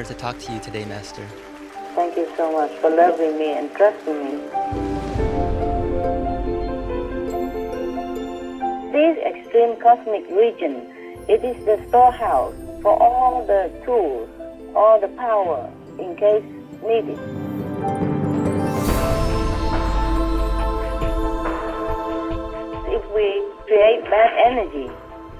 honor to talk to you today, Master. Thank you so much for loving me and trusting me. This extreme cosmic region, it is the storehouse for all the tools, all the power in case needed. If we create bad energy,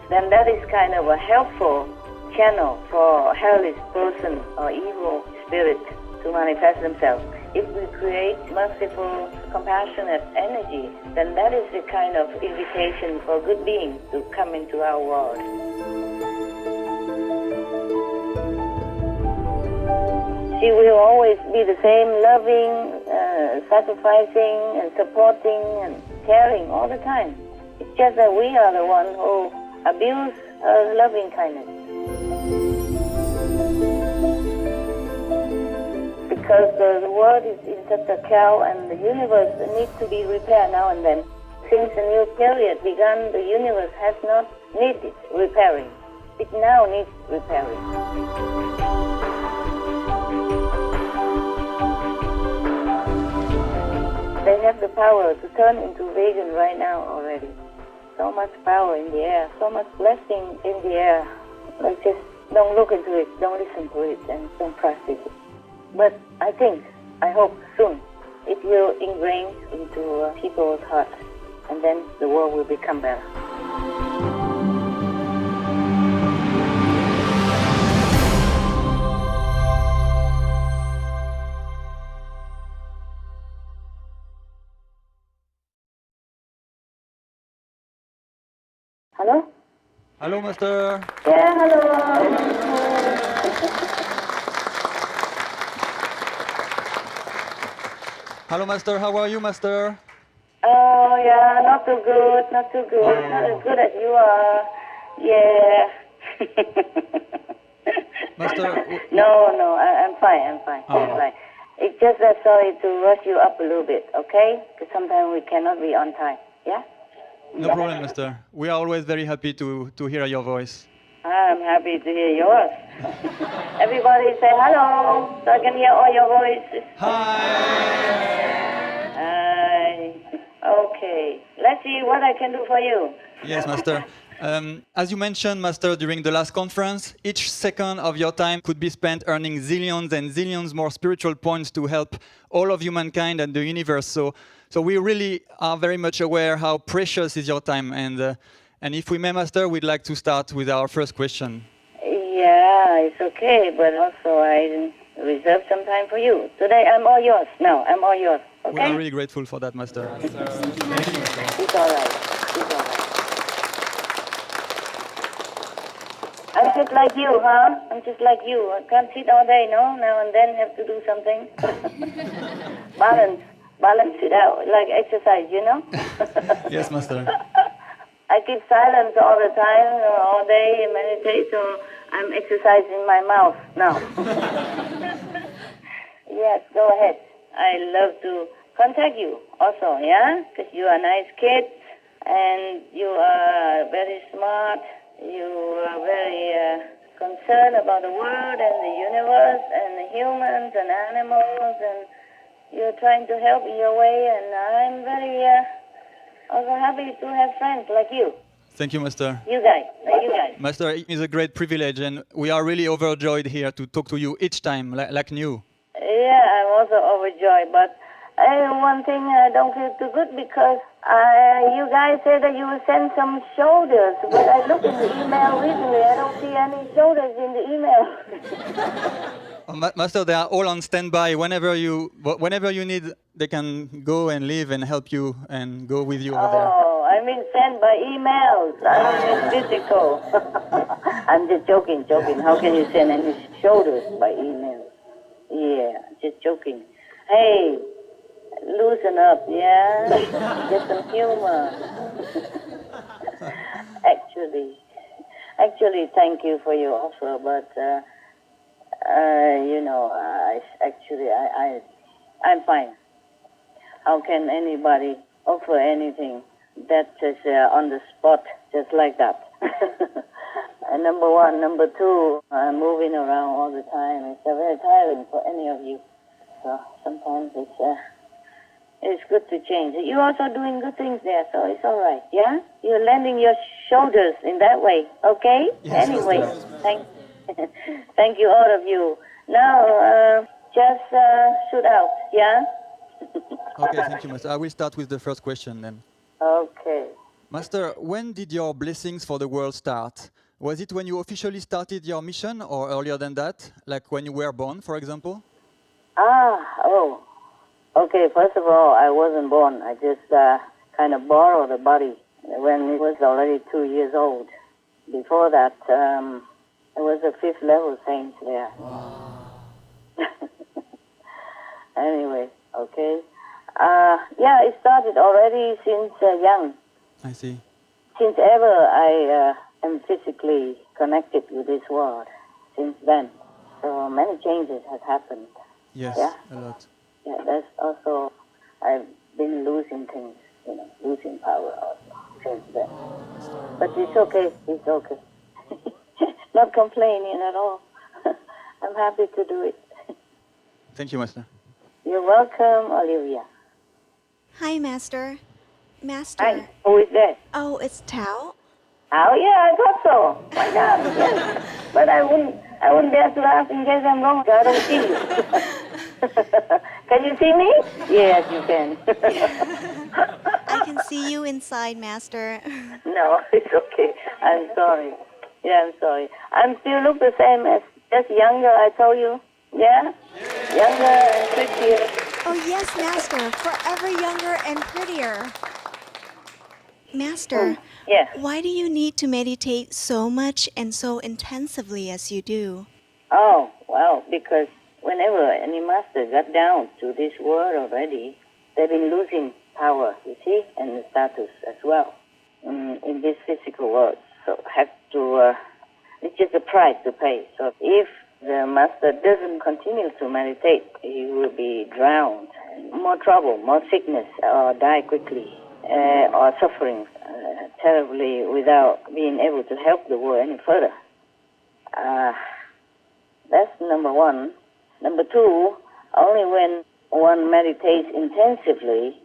then that is kind of a helpful channel for hellish person or evil spirit to manifest themselves. If we create merciful, compassionate energy, then that is the kind of invitation for good beings to come into our world. She will always be the same, loving, sacrificing, and supporting, and caring all the time. It's just that we are the one who abuse her loving kindness. Because the world is in such a chaos and the universe needs to be repaired now and then. Since the new period began, the universe has not needed repairing. It now needs repairing. They have the power to turn into vegan right now already. So much power in the air, so much blessing in the air. Like just don't look into it, don't listen to it, and don't practice it. But I hope soon it will ingrain into people's hearts, and then the world will become better. Hello? Hello, Master. Yeah, hello. Hello, Master. How are you, Master? Oh, yeah, not too good, not too good. Not as good as you are. Yeah. Master. No, I'm fine, I'm fine. It's just that sorry to rush you up a little bit, okay? Because sometimes we cannot be on time, yeah? No problem, Master. We are always very happy to hear your voice. I'm happy to hear yours. Everybody say hello, so I can hear all your voices. Hi. Hi. Okay. Let's see what I can do for you. Yes, Master. As you mentioned, Master, during the last conference, each second of your time could be spent earning zillions and zillions more spiritual points to help all of humankind and the universe. So we really are very much aware how precious is your time. And if we may, Master, we'd like to start with our first question. Yeah, it's okay, but also I reserve some time for you. Today I'm all yours. No, I'm all yours. Okay? We are really grateful for that, Master. It's all right. It's all right. I'm just like you, huh? I'm just like you. I can't sit all day, no? Now and then have to do something. Balance it out, like exercise, you know? Yes, Master. I keep silence all the time, all day, meditate, so I'm exercising my mouth now. Yes, go ahead. I love to contact you also, yeah? Because you are a nice kid, and you are very smart. You are very concerned about the world and the universe and the humans and animals, and you're trying to help in your way, and I'm very also happy to have friends like you. Thank you, Master. You guys. Master, it is a great privilege, and we are really overjoyed here to talk to you each time, like new. Yeah, I'm also overjoyed, but one thing I don't feel too good because you guys said that you will send some shoulders, but I looked in the email recently, I don't see any shoulders in the email. Master, they are all on standby. Whenever you need, they can go and live and help you and go with you over there. Oh, I mean send by emails. I don't mean physical. I'm just joking. How can you send any shoulders by email? Yeah, just joking. Hey, loosen up, yeah? Get some humor. Actually, thank you for your offer, but I'm fine. How can anybody offer anything that is on the spot just like that? And number one. Number two, moving around all the time. It's very tiring for any of you. So sometimes it's good to change. You're also doing good things there, so it's all right, yeah? You're lending your shoulders in that way, okay? Yes, anyway, Master. thank you, all of you. Now, just shoot out, yeah? Okay, thank you, Master. I will start with the first question then. Okay. Master, when did your blessings for the world start? Was it when you officially started your mission or earlier than that? Like when you were born, for example? Okay, first of all, I wasn't born. I just kind of borrowed a body when it was already 2 years old. Before that, it was a fifth level saint there. Anyway, okay. Yeah, it started already since young. I see. Since ever I am physically connected with this world, since then. So many changes have happened. Yes, Yeah? a lot. Yeah, that's also, I've been losing things, losing power also since then. But it's okay, it's okay. Not complaining at all. I'm happy to do it. Thank you, Master. You're welcome, Olivia. Hi, Master. Master. Hi, who is that? Oh, it's Tao. Oh, yeah, I thought so. My God, yes. But I wouldn't dare to ask in case I'm wrong. I don't see you. Can you see me? Yes, you can. I can see you inside, Master. No, it's okay. I'm sorry. Yeah, I'm sorry. I'm still look the same as just younger, I told you. Yeah? Younger and prettier. Oh, yes, Master. Forever younger and prettier. Master, Yeah. why do you need to meditate so much and so intensively as you do? Oh, well, because whenever any master got down to this world already, they've been losing power, you see, and status as well in this physical world. So have to, it's just a price to pay. So if the master doesn't continue to meditate, he will be drowned. More trouble, more sickness, or die quickly, or suffering terribly without being able to help the world any further. That's number one. Number two, only when one meditates intensively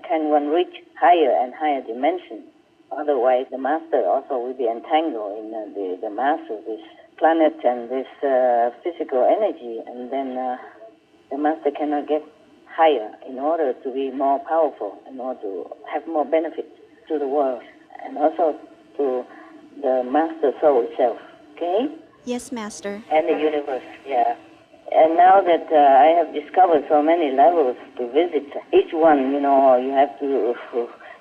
can one reach higher and higher dimensions. Otherwise, the master also will be entangled in the mass of this planet and this physical energy, and then the master cannot get higher in order to be more powerful, in order to have more benefit to the world, and also to the master soul itself, okay? Yes, Master. And the universe, yeah. And now that I have discovered so many levels to visit, each one, you have to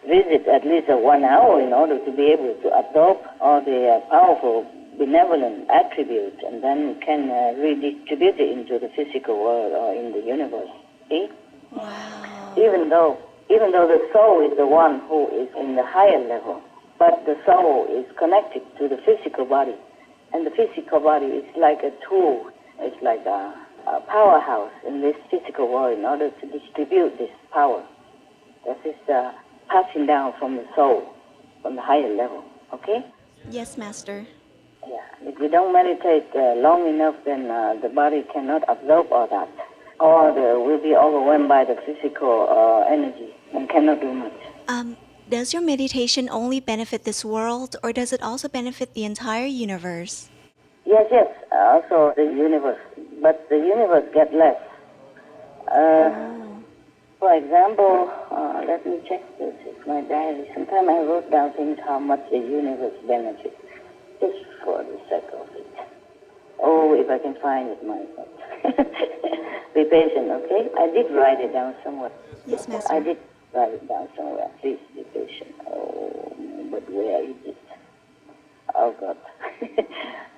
visit at least 1 hour in order to be able to absorb all the powerful benevolent attributes, and then can redistribute it into the physical world or in the universe. See? Wow. Even though the soul is the one who is in the higher level, but the soul is connected to the physical body, and the physical body is like a tool. It's like a powerhouse in this physical world in order to distribute this power. That is passing down from the soul, from the higher level. Okay? Yes, Master. Yeah. If we don't meditate long enough, then the body cannot absorb all that, or will be overwhelmed by the physical energy and cannot do much. Does your meditation only benefit this world, or does it also benefit the entire universe? Yes, also the universe, but the universe gets less. For example, let me check this in my diary. Sometimes I wrote down things how much the universe benefits, just for the sake of it. Oh, if I can find it myself. Be patient, okay? I did write it down somewhere. Yes, Master. I did write it down somewhere. Please be patient. Oh, but where is it? Oh, God.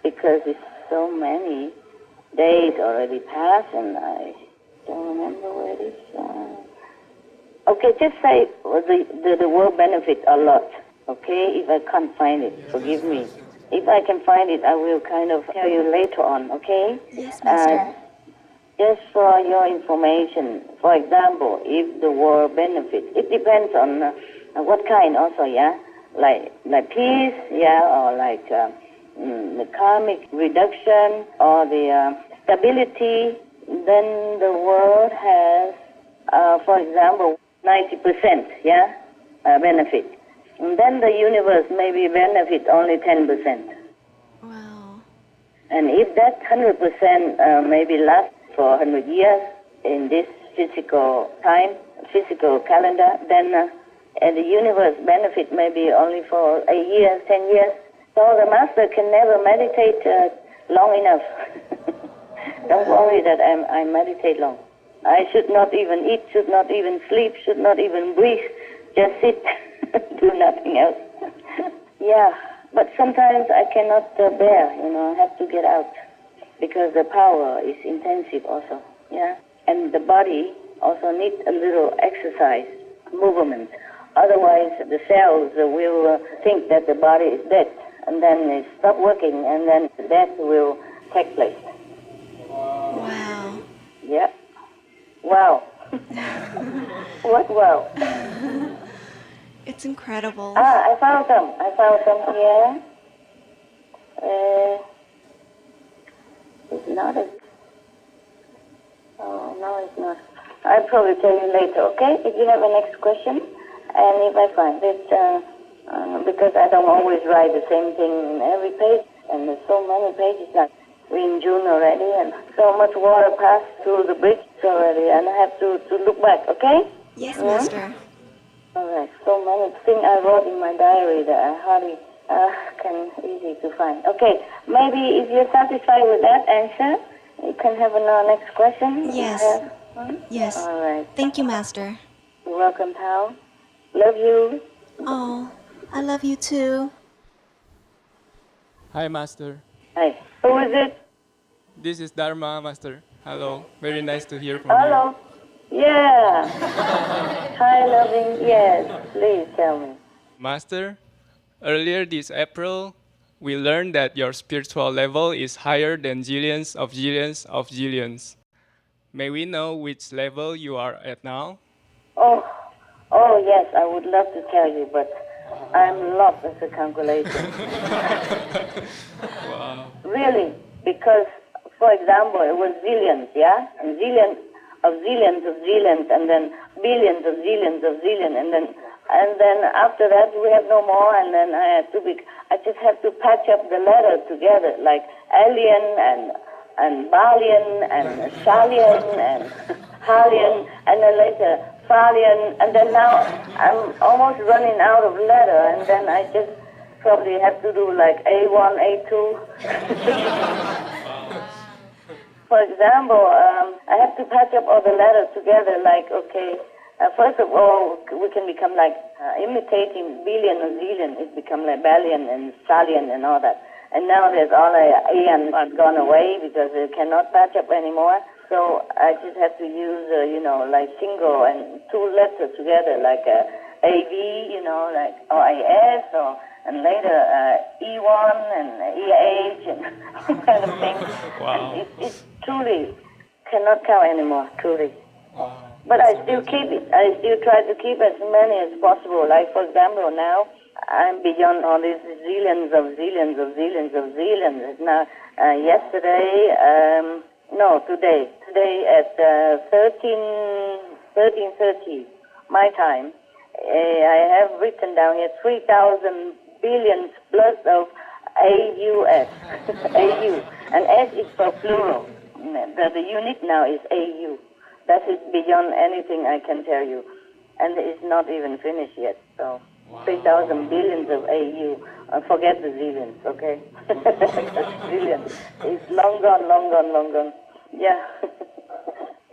Because it's so many days already passed, and I don't remember where it is. Okay, just say the word benefit a lot, okay? If I can't find it, forgive me. If I can find it, I will kind of tell you later on, okay? Yes, Master. Just for your information, for example, if the word benefit, it depends on what kind also, yeah? Like peace, yeah, or like the karmic reduction or the stability, then the world has, for example, 90%, benefit. And then the universe maybe benefit only 10%. Wow. And if that 100% maybe lasts for 100 years in this physical time, physical calendar, then the universe benefit maybe only for a year, 10 years. So the master can never meditate long enough. Don't worry that I meditate long. I should not even eat, should not even sleep, should not even breathe. Just sit, do nothing else. Yeah, but sometimes I cannot bear, I have to get out because the power is intensive also, and the body also needs a little exercise, movement. Otherwise, the cells will think that the body is dead, and then they stop working, and then death will take place. Wow. Yeah. Wow. What wow? It's incredible. I found some here. It's not a... Oh, no, it's not. I'll probably tell you later, okay? If you have a next question, and if I find it, because I don't always write the same thing in every page, and there's so many pages, like we're in June already, and so much water passed through the bridge already, and I have to look back, okay? Yes, Master. All right, so many things I wrote in my diary that I hardly can easy to find. Okay, maybe if you're satisfied with that answer, you can have another next question. Yes. Yes. All right. Thank you, Master. You're welcome, Tao. Love you. Oh, I love you too. Hi, Master. Hi. Who is it? This is Dharma, Master. Hello. Very nice to hear from Hello. Yeah. Hi, loving. Yes. Please tell me. you. Master, earlier this April, we learned that your spiritual level is higher than zillions of zillions of zillions. May we know which level you are at now? Oh yes, I would love to tell you, but I'm lost as a calculation. Wow. Really, because, for example, it was zillions, and zillions of zillions of zillions, and then billions of zillions of zillions, and then after that we have no more, and then I just have to patch up the letters together, like alien and Balian and Shalian and Halian, and then later Falian, and then now I'm almost running out of letter, and then I just probably have to do like A1, A2. For example, I have to patch up all the letters together, like, okay, first of all, we can become like imitating billion or zillion, it become like Balian and Salian and all that. And now there's all AN are gone away because they cannot patch up anymore. So I just have to use, like single and two letters together, like AV, like OAS, and later E1 and EH and kind of thing. Wow. It truly cannot count anymore, truly. Wow. But I still keep it. I still try to keep as many as possible. Like, for example, now I'm beyond all these zillions of zillions of zillions of zillions. Now, today at 13:30 my time, I have written down here 3,000 billions plus of AUS, AU, and S is for plural. The unit now is AU. That is beyond anything I can tell you, and it's not even finished yet. So, 3,000 billions of AU. Forget the zillions, okay? Zillions. It's long gone, long gone, long gone. Yeah.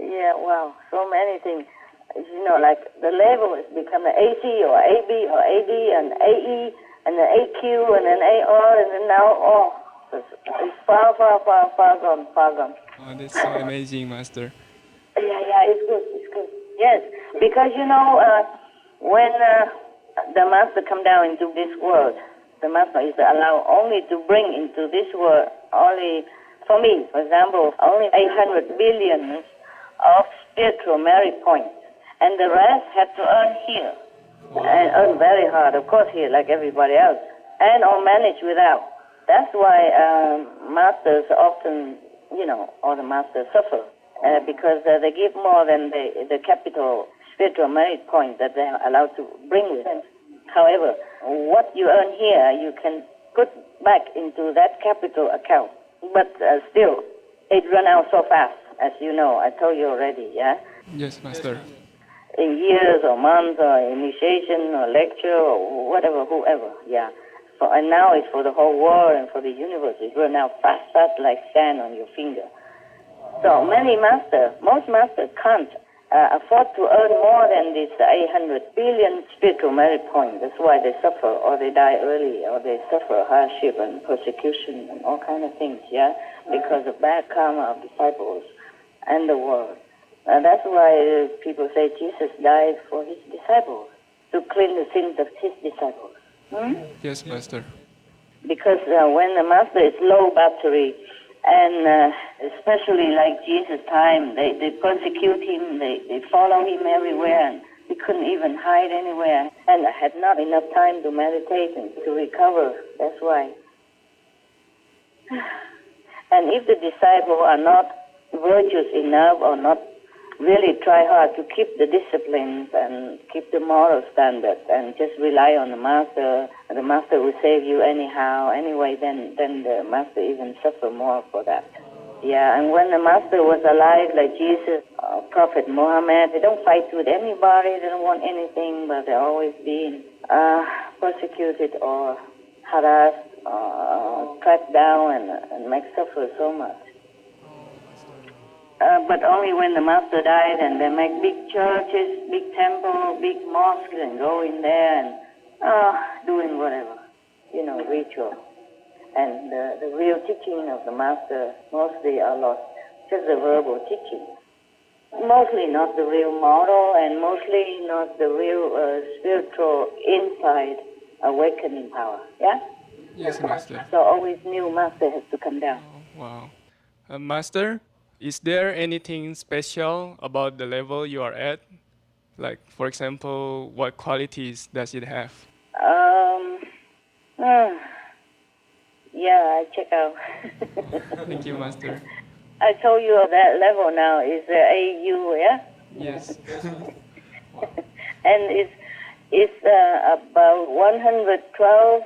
Yeah, wow. So many things. Like the level has become an AC or AB or AD and AE and then AQ and then AR and then now, it's far, far, far, far gone, far gone. Oh, that's so amazing, Master. Yeah, it's good. Yes, because when the Master come down into this world, the Master is allowed only to bring into this world only, for me, for example, only 800 billion of spiritual merit points, and the rest had to earn here, and earn very hard, of course, here like everybody else, and or manage without. That's why masters often, all the masters suffer because they give more than the capital spiritual merit point that they are allowed to bring with them. However, what you earn here, you can put back into that capital account. But still, it run out so fast, as you know. I told you already, yeah? Yes, Master. In years or months or initiation or lecture or whatever, whoever, yeah. And now it's for the whole world and for the universe. It run out fast like sand on your finger. So most masters can't afford to earn more than this 800 billion spiritual merit points. That's why they suffer, or they die early, or they suffer hardship and persecution and all kind of things, yeah, because of bad karma of disciples and the world. And that's why people say Jesus died for his disciples, to clean the sins of his disciples. Yes, Master. Because when the master is low battery, and especially like Jesus' time, they persecute him, they follow him everywhere, and he couldn't even hide anywhere, and had not enough time to meditate and to recover. That's why. And if the disciples are not virtuous enough or not really try hard to keep the disciplines and keep the moral standards and just rely on the master will save you anyhow, anyway, then the master even suffer more for that. Yeah, and when the master was alive, like Jesus, Prophet Muhammad, they don't fight with anybody, they don't want anything, but they're always being persecuted or harassed, tracked down and make suffer so much. But only when the master died, and they make big churches, big temple, big mosques, and go in there and doing whatever, ritual. And the real teaching of the master mostly are lost, just the verbal teaching. Mostly not the real model, and mostly not the real spiritual inside awakening power. Yeah? Yes, Master. So always new master has to come down. Wow. Master, is there anything special about the level you are at? Like, for example, what qualities does it have? Yeah, I check out. Thank you, Master. I told you that level now is AU, yeah? Yes. And it's about 112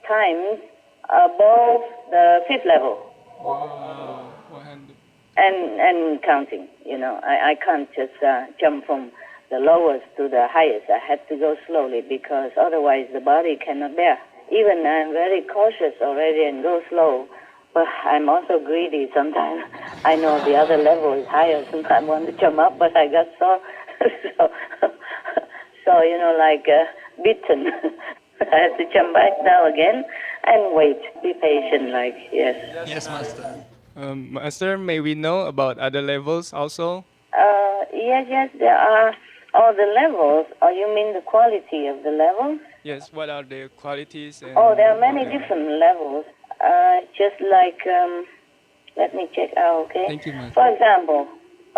times above the fifth level. Wow. 100. And counting, I can't just jump from the lowest to the highest. I had to go slowly because otherwise the body cannot bear. Even I'm very cautious already and go slow, but I'm also greedy sometimes. I know the other level is higher, sometimes I want to jump up, but I got so like beaten. I have to jump back down again and wait, be patient, yes. Yes, Master. Master, may we know about other levels also? Yes, there are all the levels. Oh, you mean the quality of the levels? Yes, what are the qualities? And Oh, there are many different levels. Just like, let me check out, okay? Thank you, Master. For example,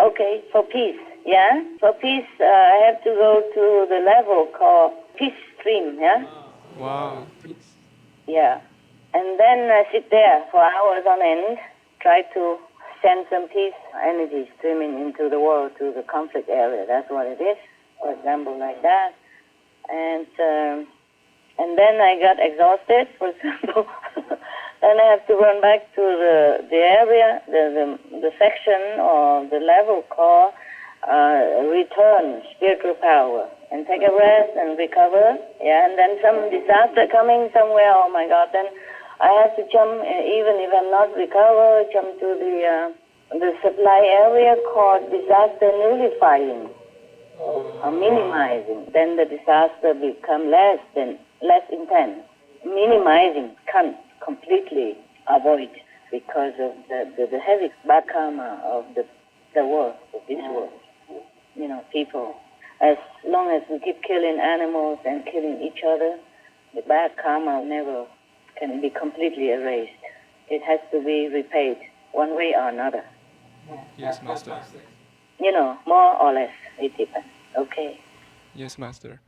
okay, for peace, yeah? For peace, I have to go to the level called peace stream, yeah? Wow. Peace. Yeah. And then I sit there for hours on end, try to send some peace energy streaming into the world, to the conflict area. That's what it is, for example, like that. And then I got exhausted, for example. Then I have to run back to the area, the section or the level called return spiritual power, and take a rest and recover. Yeah, and then some disaster coming somewhere. Oh my God! Then I have to jump, even if I'm not recovered, jump to the supply area called disaster nullifying or minimizing. Then the disaster become less intense. Minimizing can't completely avoid because of the heavy bad karma of the world, of this world. People. As long as we keep killing animals and killing each other, the bad karma never can be completely erased. It has to be repaid one way or another. Yes, Master. More or less, it depends. Okay. Yes, Master.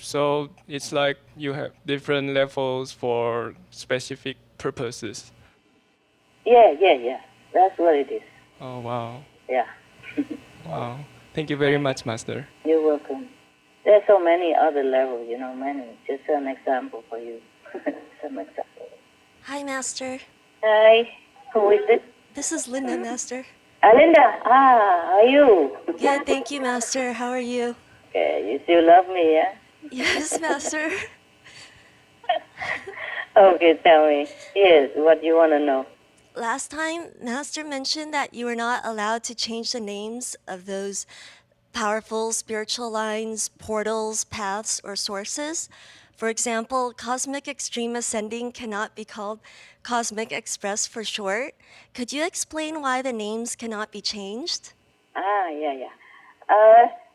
So it's like you have different levels for specific purposes. Yeah. That's what it is. Oh, wow. Yeah. Wow. Thank you very much, Master. You're welcome. There's so many other levels, many. Just an example for you. Some example. Hi, Master. Hi. Who is it? This is Linda, Master. Linda. How are you? Good, thank you, Master. How are you? Okay, you still love me, yeah? Yes, Master. Okay, tell me. Yes, what you want to know? Last time, Master mentioned that you were not allowed to change the names of those powerful spiritual lines, portals, paths, or sources. For example, Cosmic Extreme Ascending cannot be called Cosmic Express for short. Could you explain why the names cannot be changed? Yeah.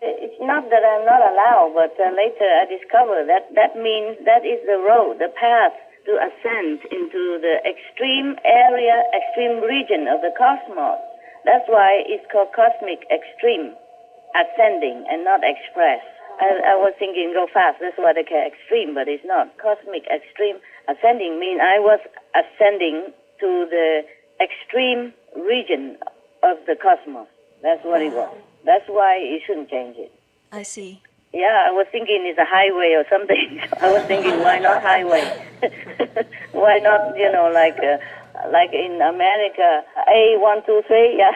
It's not that I'm not allowed, but later I discovered that means that is the road, the path to ascend into the extreme area, extreme region of the cosmos. That's why it's called Cosmic Extreme Ascending and not Express. I was thinking go fast, that's why they call extreme, but it's not. Cosmic Extreme Ascending means I was ascending to the extreme region of the cosmos. That's what it was. That's why you shouldn't change it. I see. Yeah, I was thinking it's a highway or something. I was thinking, why not highway? Why not, like in America, A123, yeah?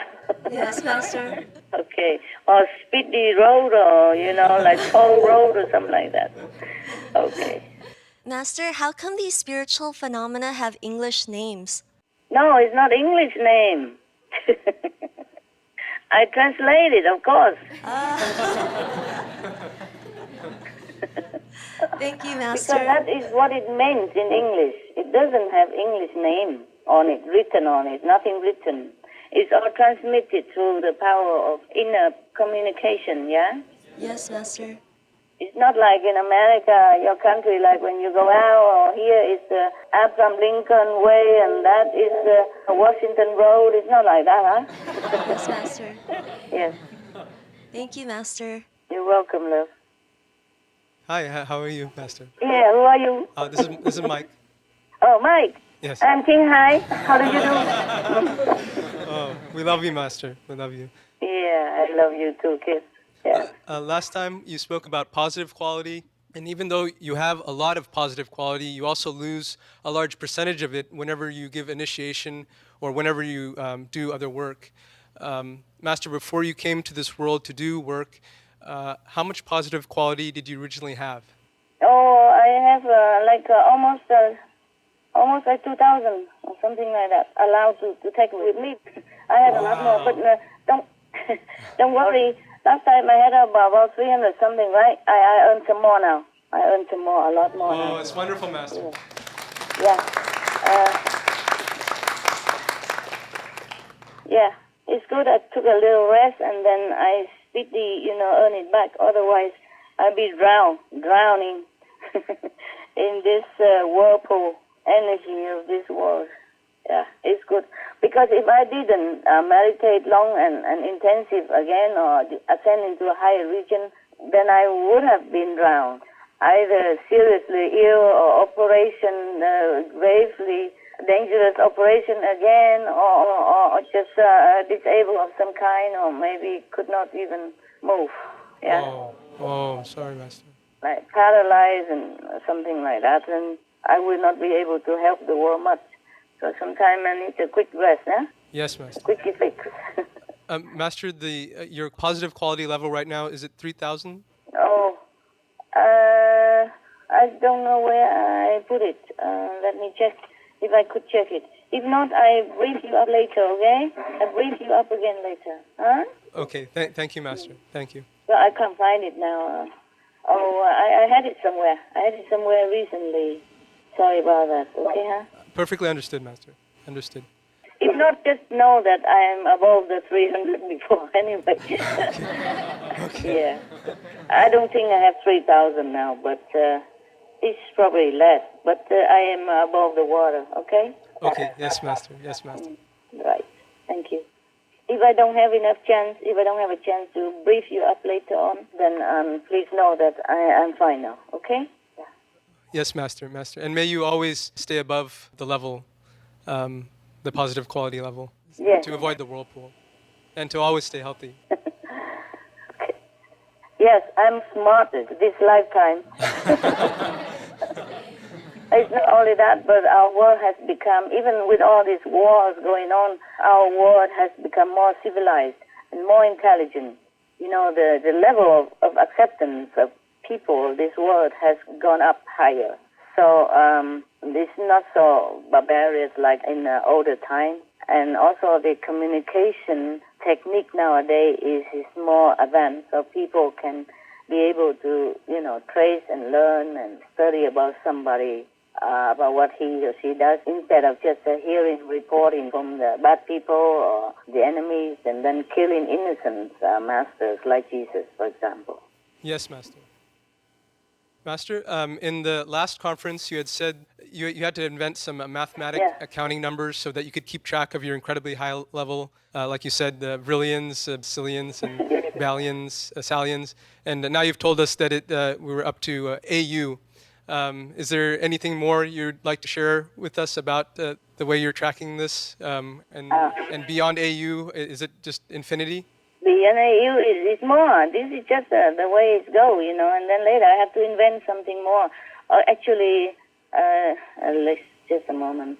Yes, Master. Okay. Or Speedy Road or, like Toll Road or something like that. Okay. Master, how come these spiritual phenomena have English names? No, it's not English name. I translated, of course. Thank you, Because Master. that is what it means in English. It doesn't have English name on it, written on it, nothing written. It's all transmitted through the power of inner communication, yeah? Yes, Master. It's not like in America, your country, like when you go out, or here is the Abraham Lincoln Way, and that is the Washington Road. It's not like that, huh? Yes, Master. Yes. Thank you, Master. You're welcome, love. Hi, how are you, Master? Yeah, who are you? This is Mike. Oh, Mike. Yes. I'm Ting Hai. How do you do? Oh, we love you, Master. We love you. Yeah, I love you too, kid. Yeah. Last time you spoke about positive quality, and even though you have a lot of positive quality, you also lose a large percentage of it whenever you give initiation or whenever you do other work. Master, before you came to this world to do work, how much positive quality did you originally have? Oh, I have almost like 2,000 or something like that allowed to take with me. I had a lot more, but don't worry. Last time I had about 300 something, right? I earned some more now. I earned some more, a lot more now. Oh, it's wonderful, Master. Yeah. Yeah, it's good. I took a little rest and then I speedily, earn it back. Otherwise, I'd be drowning in this whirlpool energy of this world. Yeah, it's good. Because if I didn't meditate long and intensive again or ascend into a higher region, then I would have been drowned. Either seriously ill or operation, gravely dangerous operation again, or just disabled of some kind, or maybe could not even move. Yeah. Oh, I'm sorry, Master. Like paralyzed and something like that, and I will not be able to help the world much. So sometimes I need a quick rest, huh? Yes, Master. Quickie fix. Master, your positive quality level right now, is it 3,000? Oh, I don't know where I put it. Let me check if I could check it. If not, I brief you up later, okay? I brief you up again later, huh? Okay, thank you, Master. Thank you. Well, I can't find it now. I had it somewhere. I had it somewhere recently. Sorry about that, okay, huh? Perfectly understood, Master. Understood. If not, just know that I am above the 300 before anyway. Yeah. I don't think I have 3,000 now, but it's probably less. But I am above the water, okay? Okay, yes, Master. Yes, Master. Right. Thank you. If I don't have a chance to brief you up later on, then please know that I'm fine now, okay? Yes, Master. And may you always stay above the level the positive quality level, Yes. to avoid the whirlpool, and to always stay healthy. Yes, I'm smart this lifetime. It's not only that, but our world has become, even with all these wars going on, our world has become more civilized and more intelligent. You know, the level of acceptance of people, this world has gone up higher. So it's not so barbaric like in the older time. And also the communication technique nowadays is more advanced, so people can be able to, you know, trace and learn and study about somebody, about what he or she does, instead of just hearing, reporting from the bad people or the enemies and then killing innocent masters like Jesus, for example. Yes, Master. Master, in the last conference, you had said you had to invent some mathematic Yeah. accounting numbers so that you could keep track of your incredibly high level, like you said, the brillions, zillions, and billions, sallions. And now you've told us that we were up to AU. Is there anything more you'd like to share with us about the way you're tracking this? And beyond AU, is it just infinity? The NAU is more. This is just the way it goes, you know, and then later I have to invent something more. Actually, let's just a moment.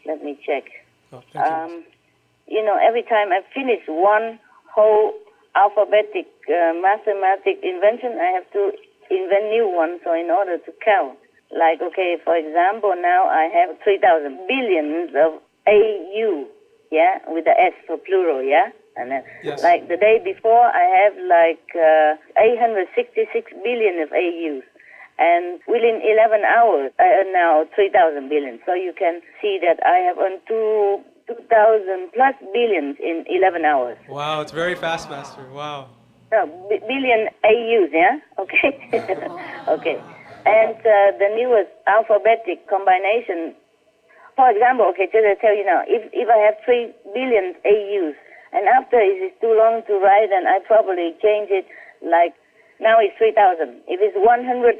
Let me check. Oh, thank you. You know, every time I finish one whole alphabetic mathematic invention, I have to invent new ones. So in order to count, like, okay, for example, now I have 3,000 billions of AU, yeah, with the S for plural, yeah? And then, Yes. like the day before, I have like 866 billion of AUs. And within 11 hours, I earn now 3,000 billion. So you can see that I have earned 2,000 plus billions in 11 hours. Wow, it's very fast, Master. Wow. No, billion AUs, yeah? Okay. Okay. And the newest alphabetic combination, for example, okay, just to tell you now, if I have 3 billion AUs, and after it is too long to write, and I probably change it, like now it's 3,000. If it's 100,000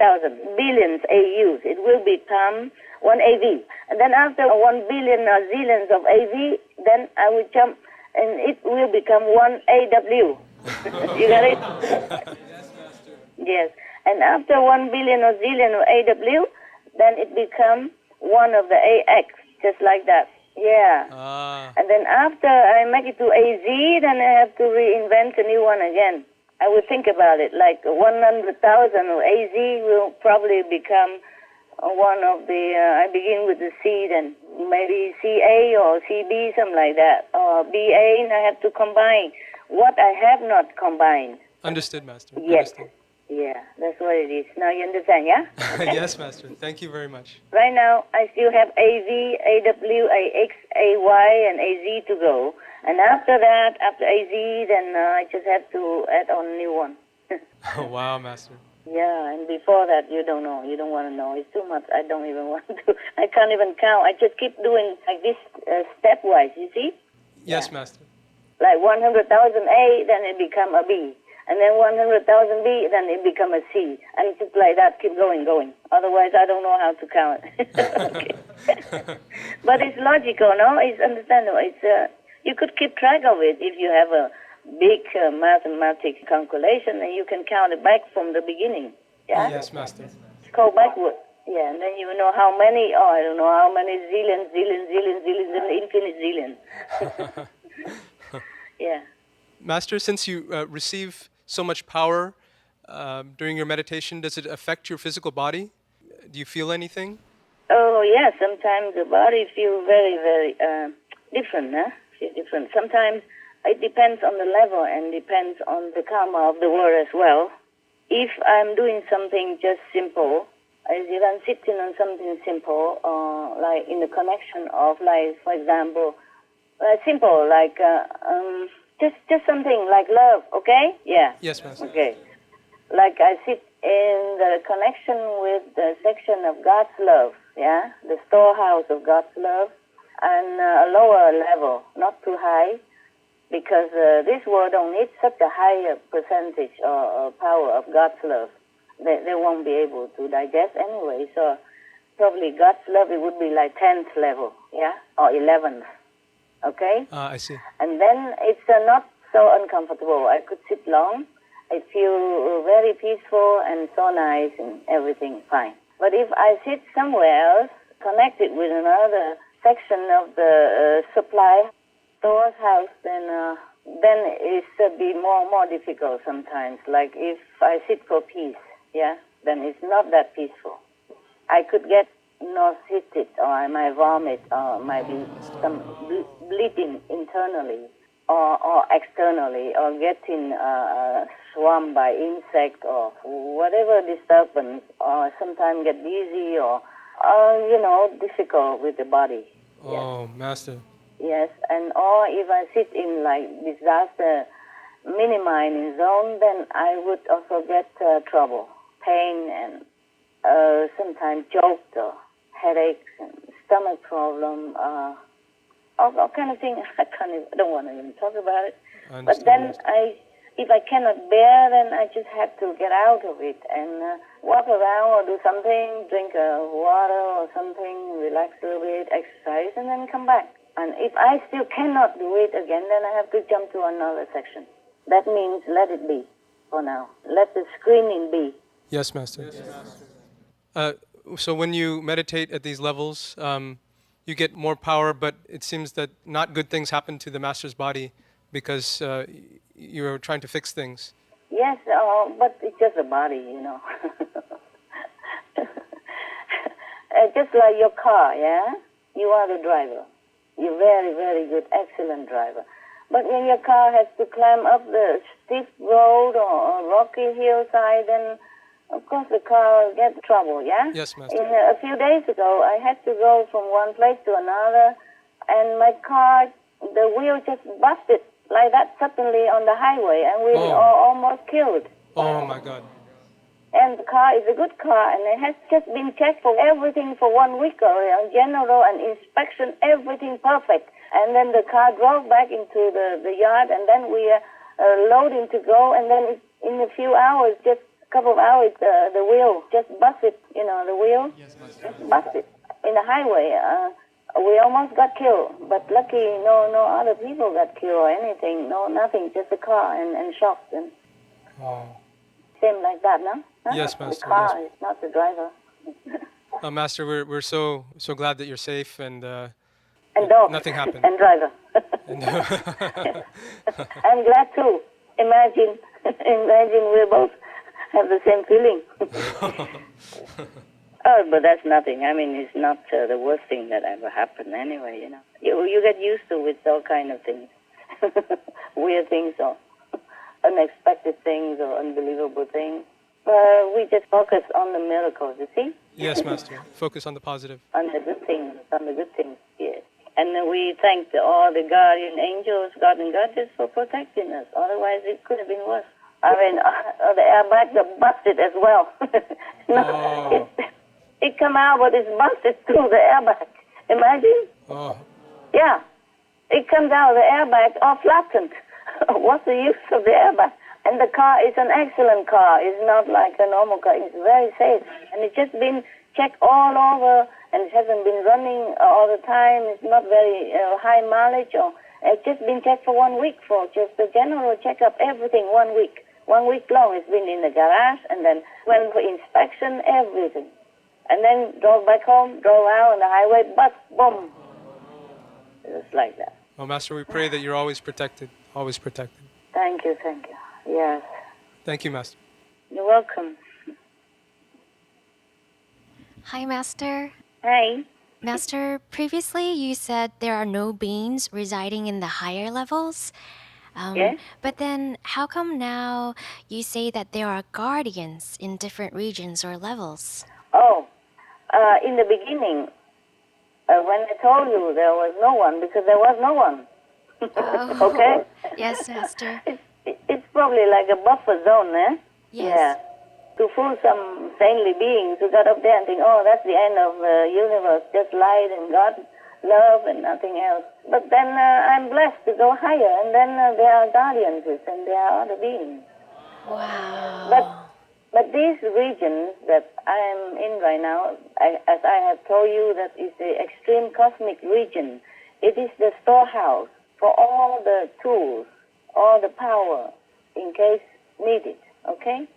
billions AUs, it will become 1 AV. And then after 1 billion or zillions of AV, then I will jump, and it will become 1 AW. You got it? Yes, Master. Yes. And after 1 billion or zillion of AW, then it becomes one of the AX, just like that. Yeah. Ah. And then after I make it to AZ, then I have to reinvent a new one again. I would think about it, like 100,000 of AZ will probably become one of the, I begin with the C, then maybe CA or CB, something like that. Or BA, and I have to combine what I have not combined. Understood, Master. Yet. Understood. Yeah, that's what it is. Now you understand, yeah? Yes, Master. Thank you very much. Right now, I still have AV, AW, AX, AY, and AZ to go. And after that, after AZ, then I just have to add on a new one. Oh, wow, Master. Yeah, and before that, you don't know. You don't want to know. It's too much. I don't even want to. I can't even count. I just keep doing like this stepwise, you see? Yes, Master. Like 100,000 A, then it become a B. And then 100,000 B, then it become a C. And just like that, keep going. Otherwise, I don't know how to count. Okay. But it's logical, no? It's understandable. It's you could keep track of it if you have a big mathematical calculation, and you can count it back from the beginning. Yeah? Yes, Master. Go backward. Yeah, and then you know how many, I don't know how many zillions, and infinite zillions. Yeah. Master, since you receive so much power during your meditation, does it affect your physical body? Do you feel anything? Oh, yeah, sometimes the body feels very, very different, huh? Feels different. Sometimes it depends on the level and depends on the karma of the world as well. If I'm doing something just simple, as if I'm sitting on something simple, like in the connection of, like, for example, simple, like just something like love, okay? Yeah. Yes, Master. Okay. Like I sit in the connection with the section of God's love, yeah? The storehouse of God's love, and a lower level, not too high, because this world don't need such a high percentage or power of God's love. They won't be able to digest anyway, so probably God's love, it would be like 10th level, yeah, or 11th, okay? I see. And then it's not so uncomfortable. I could sit long. I feel very peaceful and so nice and everything fine. But if I sit somewhere else, connected with another section of the supply store's house, then it's a bit more difficult sometimes. Like if I sit for peace, yeah, then it's not that peaceful. I could get nauseated, or I might vomit, or might be some bleeding internally or externally, or getting swarmed by insect or whatever disturbance, or sometimes get dizzy or difficult with the body. Oh, Master. Yes, and or if I sit in like disaster minimizing zone, then I would also get trouble, pain, and sometimes choked or headaches and stomach problem, all kind of things. I don't want to even talk about it. But then if I cannot bear, then I just have to get out of it and walk around or do something, drink water or something, relax a little bit, exercise, and then come back. And if I still cannot do it again, then I have to jump to another section. That means let it be for now. Let the screening be. Yes, Master. So when you meditate at these levels, you get more power, but it seems that not good things happen to the Master's body because you're trying to fix things. Yes, but it's just a body, Just like your car, yeah? You are the driver. You're very, very good, excellent driver. But when your car has to climb up the steep road or rocky hillside, then of course the car will get trouble, yeah? Yes, Master. A few days ago, I had to go from one place to another, and my car, the wheel just busted like that suddenly on the highway, and we were almost killed. Oh, my God. And the car is a good car, and it has just been checked for everything for 1 week already, general and inspection, everything perfect. And then the car drove back into the yard, and then we loading to go, and then in a few hours, just a couple of hours, the wheel just busted, the wheel just busted in the highway. We almost got killed, but lucky no other people got killed or anything, nothing, just the car and shocked. And same like that, no? Huh? Yes, Master. The car Yes. is not the driver. Master, we're so glad that you're safe and dog. nothing happened. And driver. I'm glad too. Imagine we both have the same feeling. Oh, but that's nothing. I mean, it's not the worst thing that ever happened anyway, You get used to with all kind of things. Weird things or unexpected things or unbelievable things. We just focus on the miracles, you see? Yes, Master. Focus on the positive. On the good things, yes. And we thank all the guardian angels, God and Goddess for protecting us. Otherwise, it could have been worse. I mean, the airbag got busted as well. It come out, but it's busted through the airbag. Imagine? Oh. Yeah. It comes out of the airbag all flattened. What's the use of the airbag? And the car is an excellent car. It's not like a normal car. It's very safe. And it's just been checked all over, and it hasn't been running all the time. It's not very high mileage. It's just been checked for 1 week for just a general checkup, everything 1 week. 1 week long. It's been in the garage, and then went for inspection, everything. And then drove back home, drove out on the highway, but boom. Just like that. Well, Master, we pray that you're always protected. Always protected. Thank you. Yes. Thank you, Master. You're welcome. Hi, Master. Hey. Master, previously you said there are no beings residing in the higher levels. Yes? But then how come now you say that there are guardians in different regions or levels? Oh, in the beginning, when I told you there was no one, because there was no one. Oh. Okay? Yes, Master. It's probably like a buffer zone, eh? Yes. Yeah. To fool some saintly beings who got up there and think, oh, that's the end of the universe, just light and God, love and nothing else. But then I'm blessed to go higher, and then there are guardians and there are other beings. Wow. But But this region that I am in right now, as I have told you, that is the extreme cosmic region. It is the storehouse for all the tools, all the power, in case needed. Okay?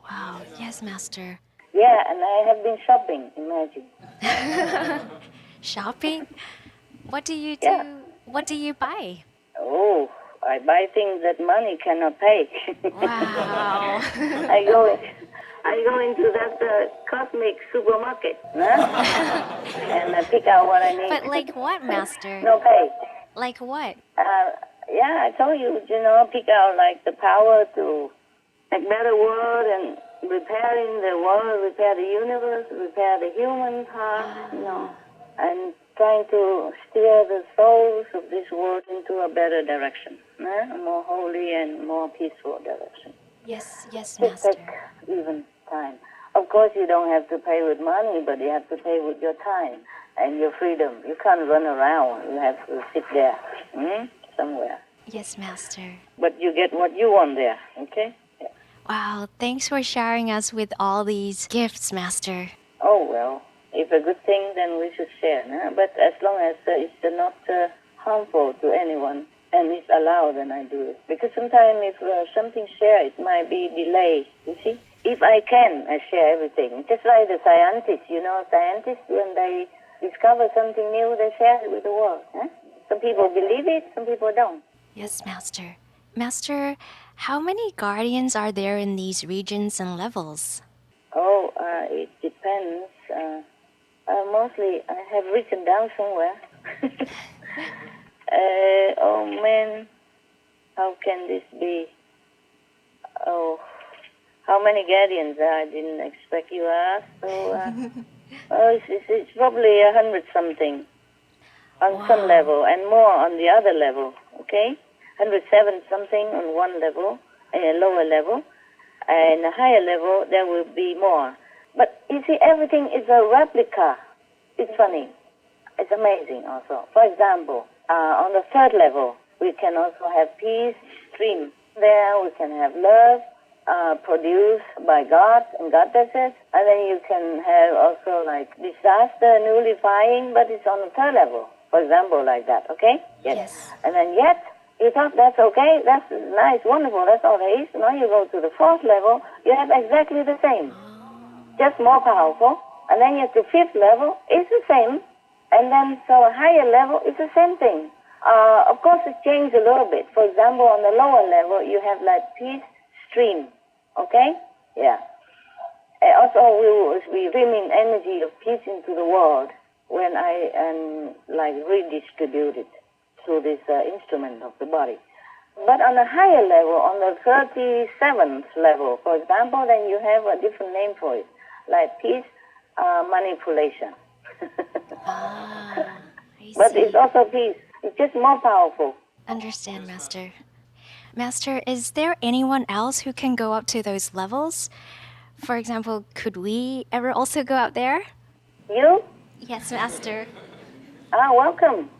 Wow, yes, Master. Yeah, and I have been shopping. Imagine. Shopping? What do you Yeah. do? What do you buy? Oh, I buy things that money cannot pay. Wow. I go into that cosmic supermarket, huh? And I pick out what I need. But like what, Master? No pay. Like what? Yeah, I told you, pick out like the power to make better world and repairing the world, repair the universe, repair the human heart, and trying to steer the souls of this world into a better direction, a more holy and more peaceful direction. Yes, yes, Just Master. take even time. Of course, you don't have to pay with money, but you have to pay with your time and your freedom. You can't run around. You have to sit there somewhere. Yes, Master. But you get what you want there, okay? Yeah. Wow, thanks for sharing us with all these gifts, Master. Oh, well, if a good thing, then we should share. But as long as it's not harmful to anyone and it's allowed, then I do it. Because sometimes if something shared, it might be delayed, you see? If I can, I share everything. Just like the scientists, scientists, when they discover something new, they share it with the world. Some people believe it, some people don't. Yes, Master. Master, how many guardians are there in these regions and levels? Oh, it depends. Mostly, I have written down somewhere. Oh, man, how can this be? Oh, how many guardians? I didn't expect you asked. So, it's probably 100-something on some level and more on the other level, okay? 107-something on one level, a lower level, and a higher level, there will be more. But you see, everything is a replica. It's funny. It's amazing also. For example, on the third level, we can also have peace, stream. There we can have love, produced by God and goddesses. And then you can have also like disaster, nullifying, but it's on the third level. For example, like that, okay? Yes. And then yet, you thought that's okay, that's nice, wonderful, that's all there is. Now you go to the fourth level, you have exactly the same, just more powerful. And then you have the fifth level, it's the same. And then so a higher level, it's the same thing. Of course, it changed a little bit. For example, on the lower level, you have like peace stream, okay? Yeah. Also, we streaming energy of peace into the world when I like redistribute it through this instrument of the body. But on a higher level, on the 37th level, for example, then you have a different name for it, like peace manipulation. I But see. it's also peace. It's just more powerful. Understand, Master. Master, is there anyone else who can go up to those levels? For example, could we ever also go up there? You? Yes, Master. Welcome.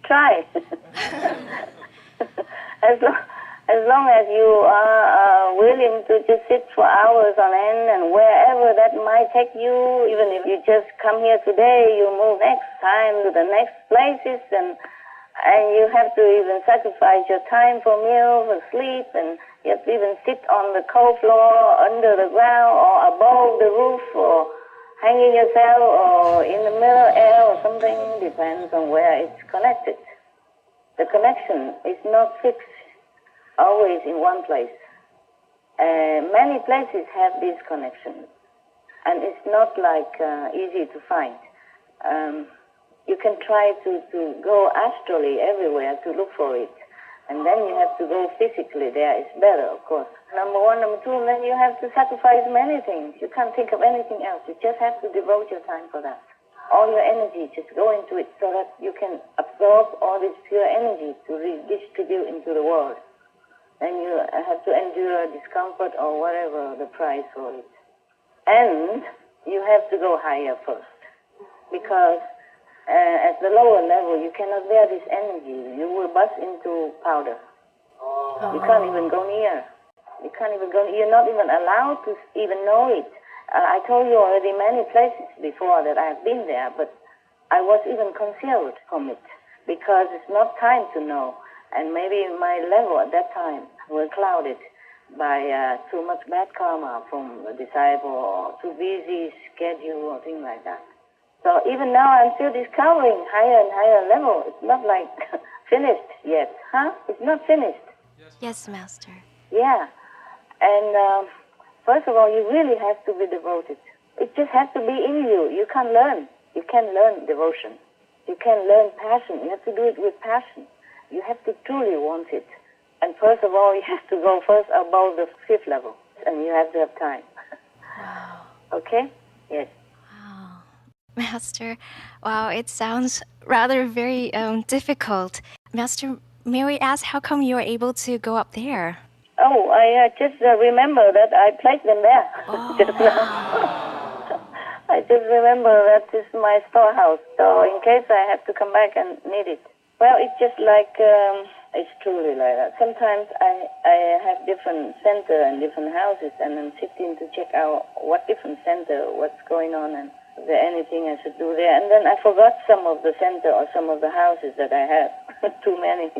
Try. As long as you are willing to just sit for hours on end and wherever that might take you, even if you just come here today, you move next time to the next places, and you have to even sacrifice your time for meal, for sleep, and you have to even sit on the cold floor, under the ground, or above the roof, or hanging yourself, or in the middle air, or something, depends on where it's connected. The connection is not fixed always in one place. Many places have these connections, and it's not like easy to find. You can try to go astrally everywhere to look for it, and then you have to go physically there. It's better, of course. Number one, number two, and then you have to sacrifice many things. You can't think of anything else. You just have to devote your time for that. All your energy, just go into it so that you can absorb all this pure energy to redistribute into the world. And you have to endure discomfort or whatever the price for it. And you have to go higher first. Because at the lower level, you cannot bear this energy. You will burst into powder. You can't even go near. You can't even go. You're not even allowed to even know it. I told you already many places before that I've been there, but I was even concealed from it because it's not time to know. And maybe my level at that time were clouded by too much bad karma from a disciple or too busy schedule or things like that. So even now I'm still discovering higher and higher level. It's not like finished yet, huh? It's not finished. Yes, Master. Yeah. And first of all, you really have to be devoted. It just has to be in you. You can't learn. You can't learn devotion. You can't learn passion. You have to do it with passion. You have to truly want it. And first of all, you have to go first above the 5th level. And you have to have time. Wow. Okay? Yes. Wow. Master, wow, it sounds rather very difficult. Master, may we ask how come you were able to go up there? Oh, I just remember that I placed them there. Just now. I just remember that is my storehouse. So in case I have to come back and need it. Well, it's just like, it's truly like that. Sometimes I have different center and different houses, and I'm sitting to check out what different center, what's going on, and is there anything I should do there. And then I forgot some of the center or some of the houses that I have. Too many.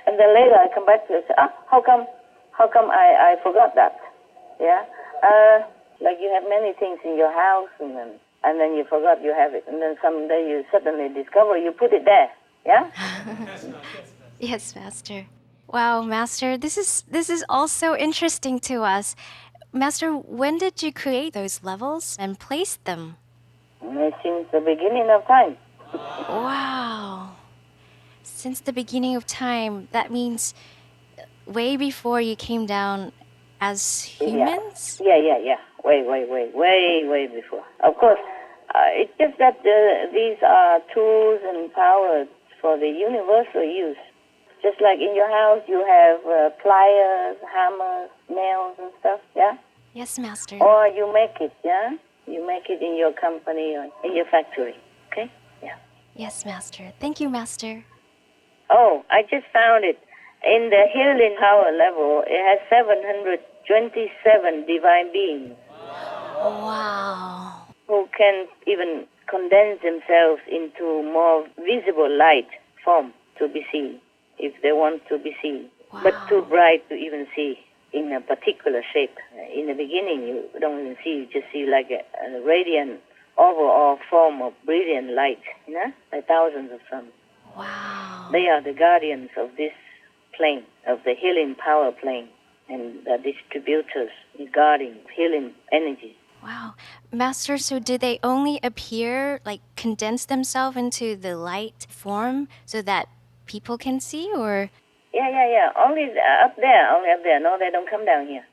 And then later I come back to it and say, how come I forgot that? Yeah? Like you have many things in your house, and then you forgot you have it. And then someday you suddenly discover you put it there. Yeah? Yes, Master. Wow, Master, this is also interesting to us. Master, when did you create those levels and place them? Since the beginning of time. Wow. Since the beginning of time, that means way before you came down as humans? Yeah. Way before. Of course, it's just that these are tools and powers for the universal use. Just like in your house, you have pliers, hammers, nails and stuff, yeah? Yes, Master. Or you make it, yeah? You make it in your company or in your factory, okay? Yeah. Yes, Master. Thank you, Master. Oh, I just found it. In the healing power level, it has 727 divine beings. Wow. Who can even condense themselves into more visible light form to be seen, if they want to be seen. Wow. But too bright to even see in a particular shape. In the beginning, you don't even see, you just see like a radiant overall form of brilliant light, you know, like thousands of suns. Wow. They are the guardians of this plane, of the healing power plane, and the distributors regarding healing energy. Wow. Master, so did they only appear, like condense themselves into the light form so that people can see, or? Yeah. Only up there. No, they don't come down here.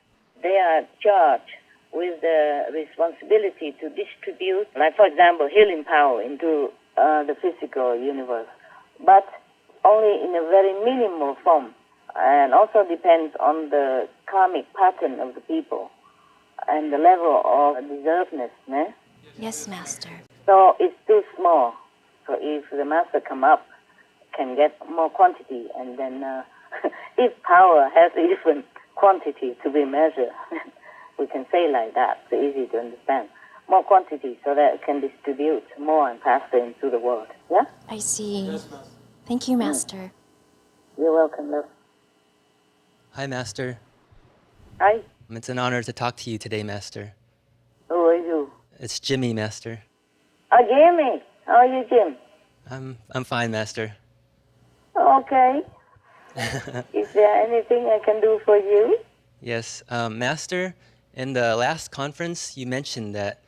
They are charged with the responsibility to distribute, like for example, healing power into the physical universe, but only in a very minimal form, and also depends on the karmic pattern of the people and the level of deservedness. Yes, Master. So it's too small. So if the master come up, can get more quantity, and then if power has a different quantity to be measured, we can say like that. It's easy to understand. More quantity so that it can distribute more and faster into the world. Yeah? I see. Yes, Master. Thank you, Master. You're welcome, love. Hi, Master. Hi. It's an honor to talk to you today, Master. Who are you? It's Jimmy, Master. Oh, Jimmy. How are you, Jim? I'm fine, Master. Okay. Is there anything I can do for you? Yes, Master, in the last conference, you mentioned that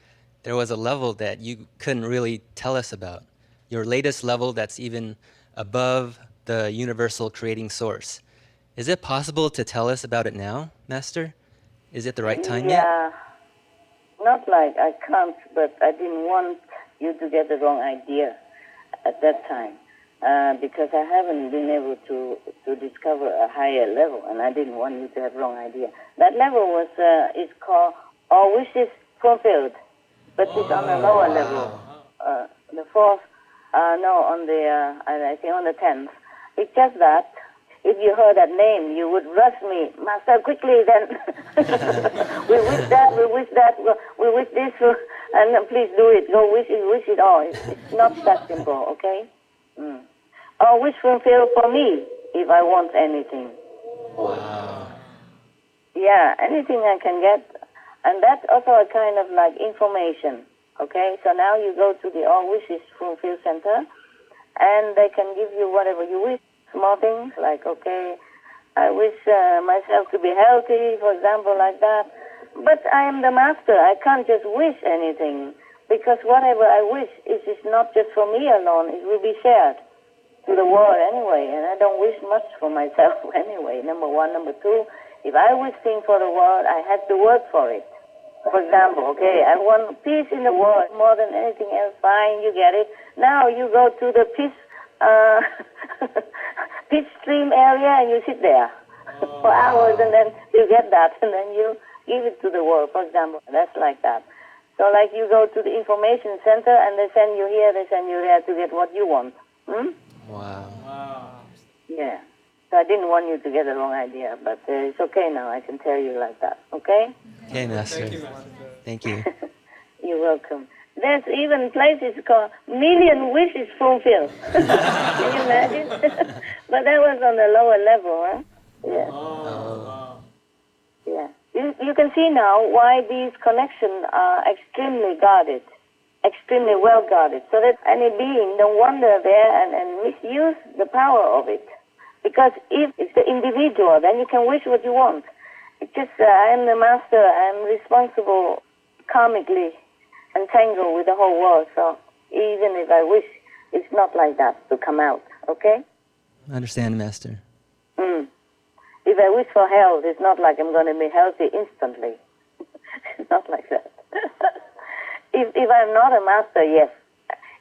there was a level that you couldn't really tell us about. Your latest level that's even above the universal creating source. Is it possible to tell us about it now, Master? Is it the right time yet? Yeah. Not like I can't, but I didn't want you to get the wrong idea at that time. Because I haven't been able to discover a higher level, and I didn't want you to have wrong idea. That level was is called All Wishes Fulfilled, but it's on a lower level. The fourth, I think on the 10th. It's just that if you heard that name, you would rush me, Master, quickly. Then we wish that, we wish this, and please do it. Go wish it all. It's not that simple, okay? Or wish fulfill for me if I want anything. Wow. Yeah, anything I can get. And that's also a kind of like information, okay? So now you go to the All Wishes Fulfill Center, and they can give you whatever you wish. Small things like, okay, I wish myself to be healthy, for example, like that. But I am the master. I can't just wish anything, because whatever I wish is not just for me alone. It will be shared to the world anyway, and I don't wish much for myself anyway, number one. Number two, if I wish things for the world, I have to work for it. For example, okay, I want peace in the world more than anything else. Fine, you get it. Now you go to the peace stream area and you sit there for hours, and then you get that, and then you give it to the world, for example. That's like that. So like you go to the information center and they send you here, they send you there to get what you want. Wow. Yeah. So I didn't want you to get the wrong idea, but it's okay now. I can tell you like that, okay? Okay, Master. Thank you. You're welcome. There's even places called Million Wishes Fulfilled. Can you imagine? But that was on the lower level, huh? Yeah. Yeah. You can see now why these connections are extremely guarded, extremely well guarded, so that any being don't wander there and misuse the power of it. Because if it's the individual, then you can wish what you want. It's just, I am the master, I am responsible karmically, entangled with the whole world. So even if I wish, it's not like that to come out, okay? I understand, Master. If I wish for health, it's not like I'm going to be healthy instantly. It's not like that. If I'm not a master, yes.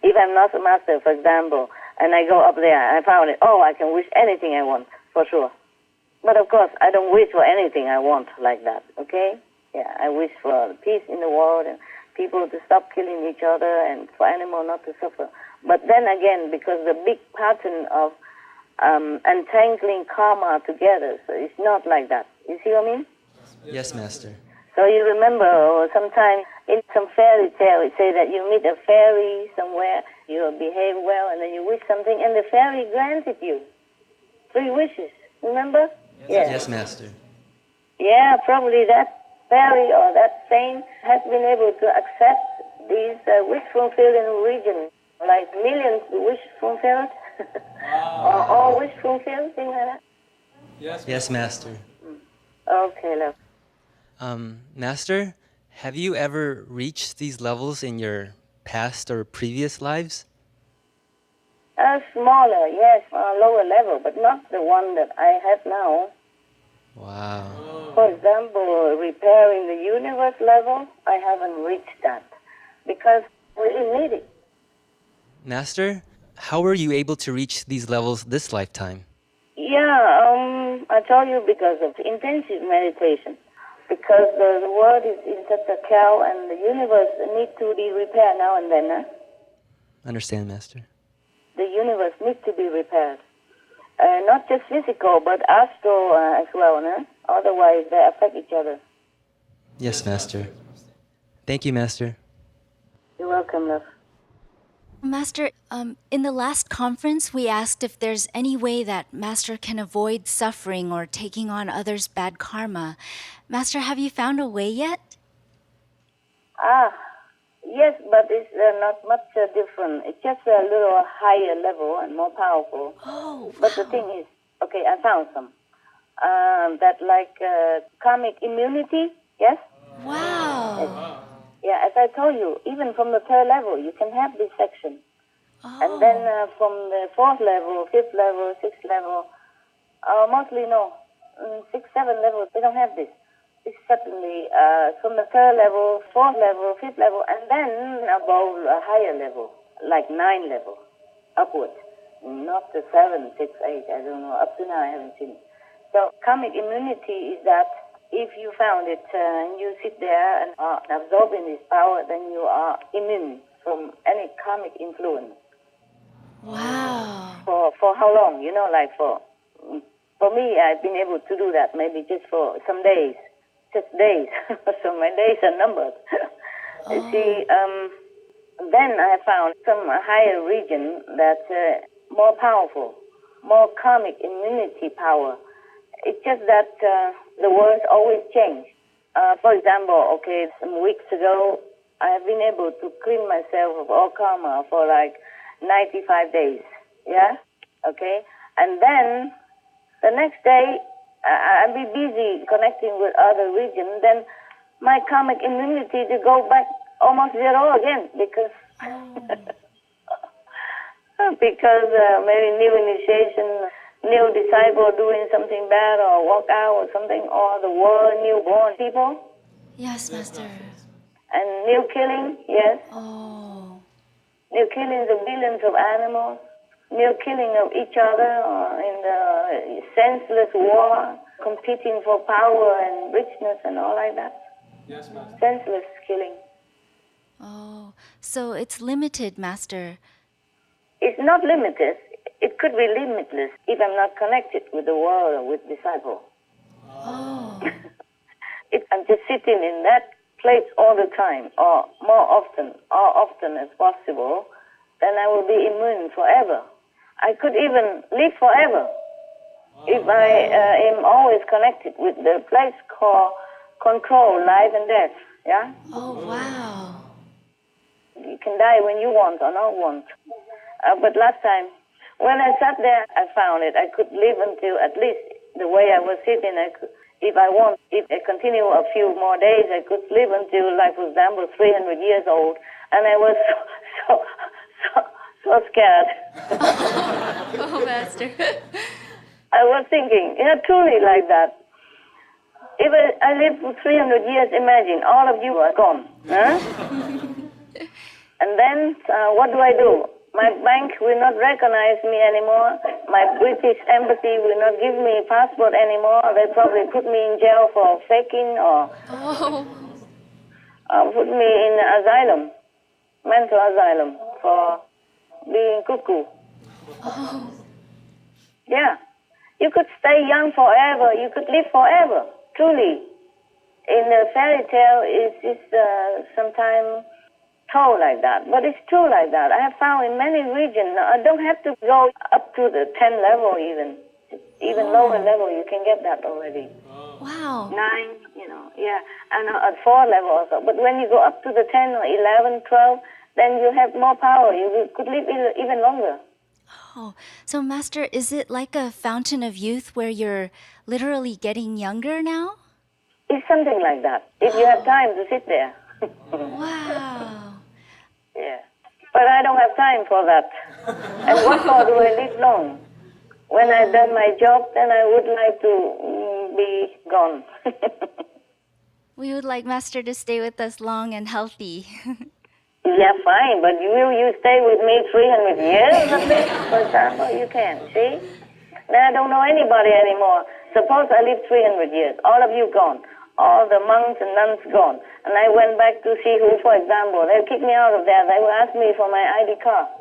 If I'm not a master, for example, and I go up there, I found it, I can wish anything I want, for sure. But of course, I don't wish for anything I want like that, okay? Yeah, I wish for peace in the world and people to stop killing each other and for animals not to suffer. But then again, because the big pattern of entangling karma together, so it's not like that. You see what I mean? Yes, Master. So you remember, or sometime in some fairy tale, it say that you meet a fairy somewhere, you behave well, and then you wish something, and the fairy granted you 3 wishes. Remember? Yes, yes, Master. Yeah, probably that fairy or that saint has been able to accept these wish fulfilling regions, like millions wish fulfilled, or all wish fulfilled, things like that. Yes, Master. Okay, love. Master, have you ever reached these levels in your past or previous lives? Smaller, yes, lower level, but not the one that I have now. Wow. For example, repairing the universe level, I haven't reached that because we didn't need it. Master, how were you able to reach these levels this lifetime? Yeah, I told you because of intensive meditation. Because the world is in such a chaos and the universe needs to be repaired now and then. Huh? Understand, Master. The universe needs to be repaired. Not just physical, but astral as well. Huh? Otherwise, they affect each other. Yes, Master. Thank you, Master. You're welcome, love. Master, in the last conference, we asked if there's any way that Master can avoid suffering or taking on others' bad karma. Master, have you found a way yet? Yes, but it's not much different. It's just a little higher level and more powerful. Oh, wow. But the thing is, okay, I found some. That like karmic immunity, yes? Wow. Yeah, as I told you, even from the 3rd level, you can have this section. Oh. And then from the 4th level, 5th level, 6th level, mostly no, 6, 7 levels, they don't have this. It's certainly from the 3rd level, 4th level, 5th level, and then above a higher level, like 9 level, upward. Not the 7, 6, 8, I don't know. Up to now, I haven't seen it. So karmic immunity is that if you found it and you sit there and are absorbing this power, then you are immune from any karmic influence. Wow. For how long? You know, like for For me, I've been able to do that maybe just for some days, just days. So my days are numbered. You see, then I found some higher region that's more powerful, more karmic immunity power. It's just that the words always change. For example, okay, some weeks ago, I have been able to clean myself of all karma for like 95 days. Yeah? Okay? And then the next day, I'll be busy connecting with other regions, then my karmic immunity to go back almost zero again because because maybe new initiation, new disciple doing something bad or walk out or something, or the world newborn people. Yes, Master. And new killing, yes. Oh. New killings of billions of animals. New killing of each other in the senseless war, competing for power and richness and all like that. Yes, Master. Senseless killing. Oh, so it's limited, Master. It's not limited. It could be limitless if I'm not connected with the world or with disciple. Oh. If I'm just sitting in that place all the time, or more often as possible, then I will be immune forever. I could even live forever if I am always connected with the place called control, life and death. Yeah? Oh, wow. You can die when you want or not want. But last time, when I sat there, I found it. I could live until at least the way I was sitting. If I continue a few more days, I could live until, like, for example, 300 years old. And I was so scared. Oh, Master. I was thinking, truly like that. If I live for 300 years, imagine, all of you are gone. Huh? And then, what do? My bank will not recognize me anymore. My British embassy will not give me a passport anymore. They probably put me in jail for faking or put me in asylum, mental asylum for being cuckoo. Oh. Yeah. You could stay young forever. You could live forever, truly. In the fairy tale, it's sometimes told like that, but it's true like that. I have found in many regions, I don't have to go up to the 10 level even lower level, you can get that already. Wow. 9, yeah, and at 4 level also. But when you go up to the 10 or 11, 12, then you have more power. You could live even longer. Oh, so Master, is it like a fountain of youth where you're literally getting younger now? It's something like that, if you have time to sit there. Wow. Yeah. But I don't have time for that. And what for do I live long? When I've done my job, then I would like to be gone. We would like Master to stay with us long and healthy. Yeah, fine, but will you stay with me 300 years at least, for example? You can't, see? Then I don't know anybody anymore. Suppose I live 300 years, all of you gone. All the monks and nuns gone. And I went back to Sihu, for example. They'll kick me out of there. They will ask me for my ID card.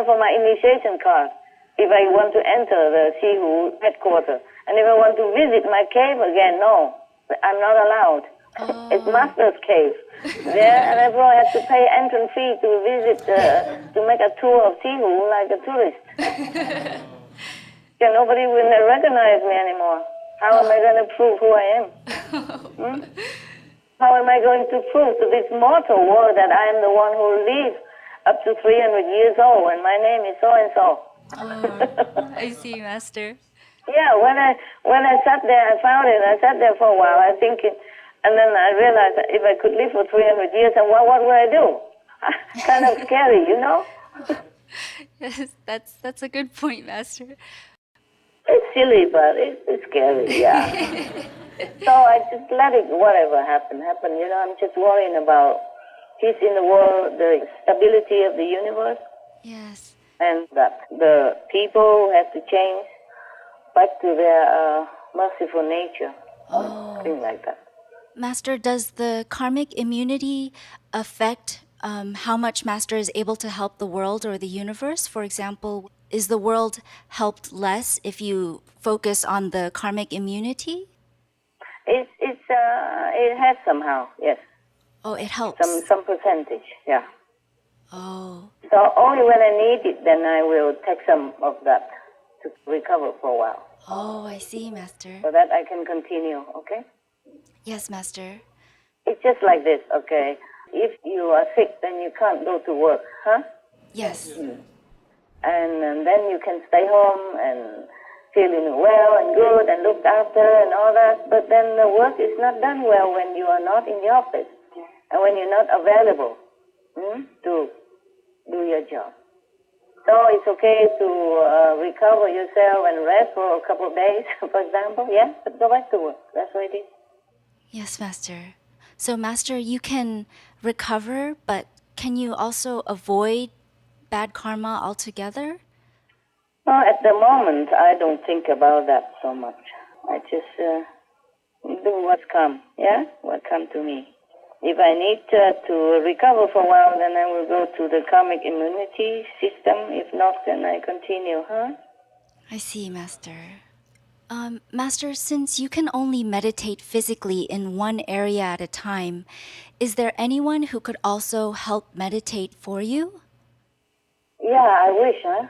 For my initiation card. If I want to enter the Sihu headquarters. And if I want to visit my cave again, no. I'm not allowed. It's Master's cave. Yeah, and everyone has to pay entrance fee to visit, to make a tour of Sihu like a tourist. Nobody will recognize me anymore. How am I going to prove who I am? How am I going to prove to this mortal world that I am the one who will live up to 300 years old and my name is so-and-so? I see, Master. Yeah, when I sat there, I found it. I sat there for a while, I thinking, and then I realized that if I could live for 300 years, and what would I do? Kind of scary, Yes, that's a good point, Master. It's silly, but it's scary, yeah. So I just let it, whatever happen. I'm just worrying about peace in the world, the stability of the universe. Yes. And that the people have to change back to their merciful nature. Things like that. Master, does the karmic immunity affect how much Master is able to help the world or the universe? For example, is the world helped less if you focus on the karmic immunity? It has somehow, yes. Oh, it helps. Some percentage, yeah. Oh, So only when I need it, then I will take some of that to recover for a while, oh, I see, Master. so that I can continue, okay? Yes, Master. It's just like this, okay? If you are sick, then you can't go to work, huh? Yes. And then you can stay home and feeling well and good and looked after and all that. But then the work is not done well when you are not in the office and when you're not available to do your job. So it's okay to recover yourself and rest for a couple of days, for example, yeah? But go back to work. That's what it is. Yes, Master. So, Master, you can recover, but can you also avoid bad karma altogether? Well, at the moment, I don't think about that so much. I just do what's come, yeah? What come to me. If I need to recover for a while, then I will go to the karmic immunity system. If not, then I continue, huh? I see, Master. Master, since you can only meditate physically in one area at a time, is there anyone who could also help meditate for you? Yeah, I wish, huh?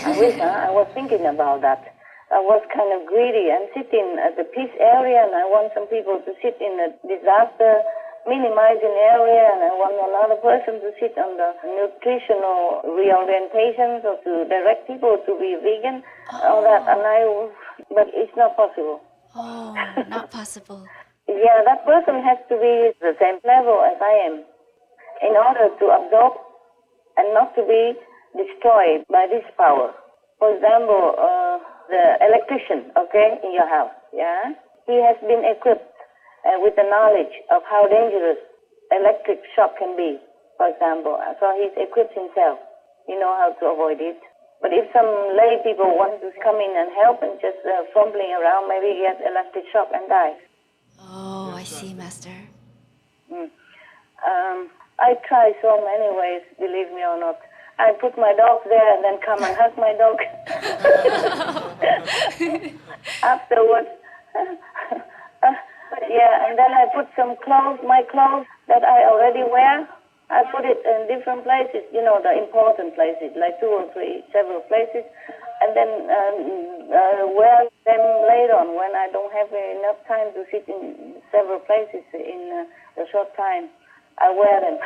I wish, huh? I was thinking about that. I was kind of greedy. I'm sitting at the peace area, and I want some people to sit in the disaster minimizing area, and I want another person to sit on the nutritional reorientations or to direct people to be vegan, all that. But it's not possible. Oh, not possible. Yeah, that person has to be the same level as I am in order to absorb and not to be destroyed by this power. For example, the electrician, okay, in your house, yeah? He has been equipped with the knowledge of how dangerous electric shock can be, for example. So he's equipped himself. He knows how to avoid it. But if some lay people want to come in and help and just fumbling around, maybe he gets electric shock and dies. Oh, I see, Master. I try so many ways, believe me or not. I put my dog there and then come and hug my dog. Afterwards, yeah, and then I put some clothes, my clothes that I already wear. I put it in different places, you know, the important places, like 2 or 3, several places, and then wear them later on when I don't have enough time to sit in several places in a short time. I wear them.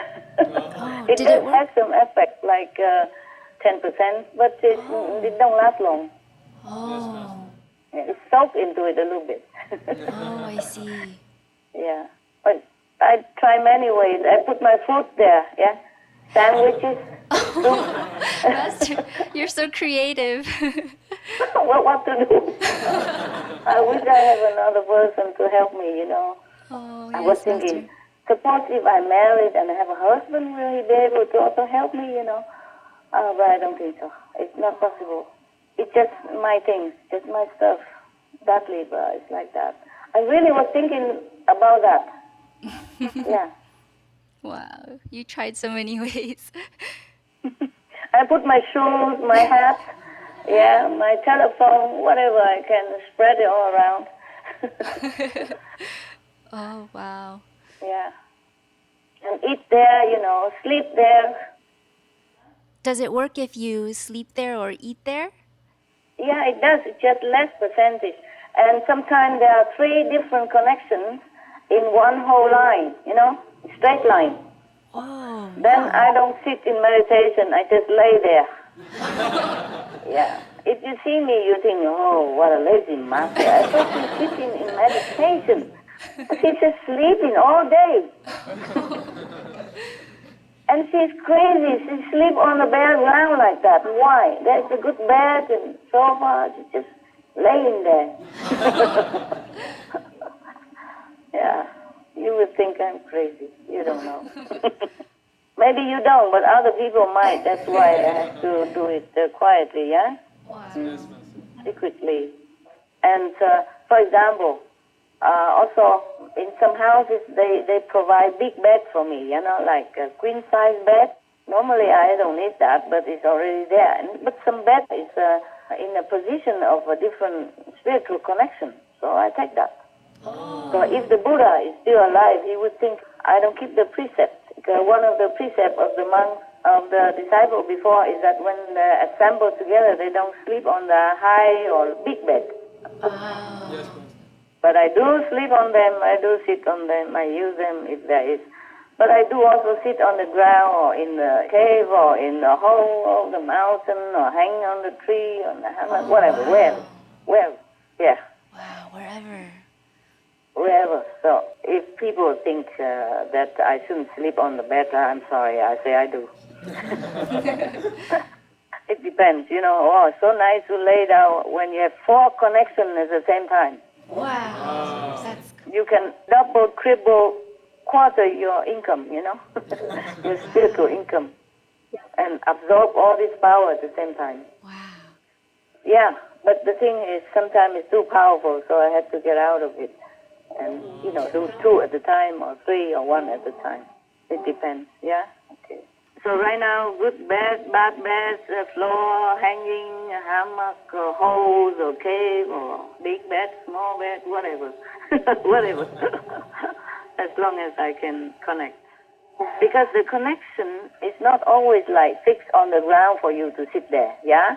It did does it work? have some effect, like 10%, but it don't last long. Oh, It's soaked into it a little bit. oh, I see. Yeah, but I try many ways. I put my food there, yeah, sandwiches. Master, you're so creative. what to do? I wish I have another person to help me, you know. Oh, I was yes, thinking, Master. suppose if I'm married and I have a husband, will he be able to also help me, you know? But I don't think so. It's not possible. It's just my things, just my stuff. That Libra, it's like that. I really was thinking about that. Yeah. Wow, you tried so many ways. I put my shoes, my hat, yeah, my telephone, whatever I can, spread it all around. Oh, wow. Yeah. And eat there, you know, sleep there. Does it work if you sleep there or eat there? Yeah, it does. It's just less percentage. And sometimes there are 3 different connections in one whole line, you know, straight line. Oh, Then I don't sit in meditation. I just lay there. Yeah. If you see me, you think, oh, what a lazy master. I thought she's sitting in meditation. She's just sleeping all day. And she's crazy. She sleeps on the bare ground like that. Why? There's a good bed and sofa. She's just laying there. Yeah. You would think I'm crazy. You don't know. Maybe you don't, but other people might. That's why I have to do it quietly, yeah? Secretly. And, for example, also, in some houses, they provide big bed for me, you know, like a queen-size bed. Normally, I don't need that, but it's already there. But some bed is in a position of a different spiritual connection, so I take that. So if the Buddha is still alive, he would think, I don't keep the precepts. Because one of the precepts of the monk, of the disciple before, is that when they assemble together, they don't sleep on the high or big bed. But I do sleep on them, I do sit on them, I use them if there is. But I do also sit on the ground or in the cave or in the hole of the mountain or hang on the tree, on the hammock, whatever, wherever, yeah. Wow, wherever. Wherever. So if people think that I shouldn't sleep on the bed, I'm sorry, I say I do. It depends, you know. Oh, so nice to lay down when you have 4 connections at the same time. Wow. That's You can double, triple, quarter your income, you know, your spiritual income, and absorb all this power at the same time. wow. Yeah, but the thing is, sometimes it's too powerful, so I had to get out of it. And, you know, do 2 at a time, or 3, or 1 at a time. It depends, yeah? Okay. So right now, good bed, bad beds, floor, hanging, hammock, or holes, or cave, or big bed, small bed, whatever. Whatever. As long as I can connect. Because the connection is not always like fixed on the ground for you to sit there, yeah?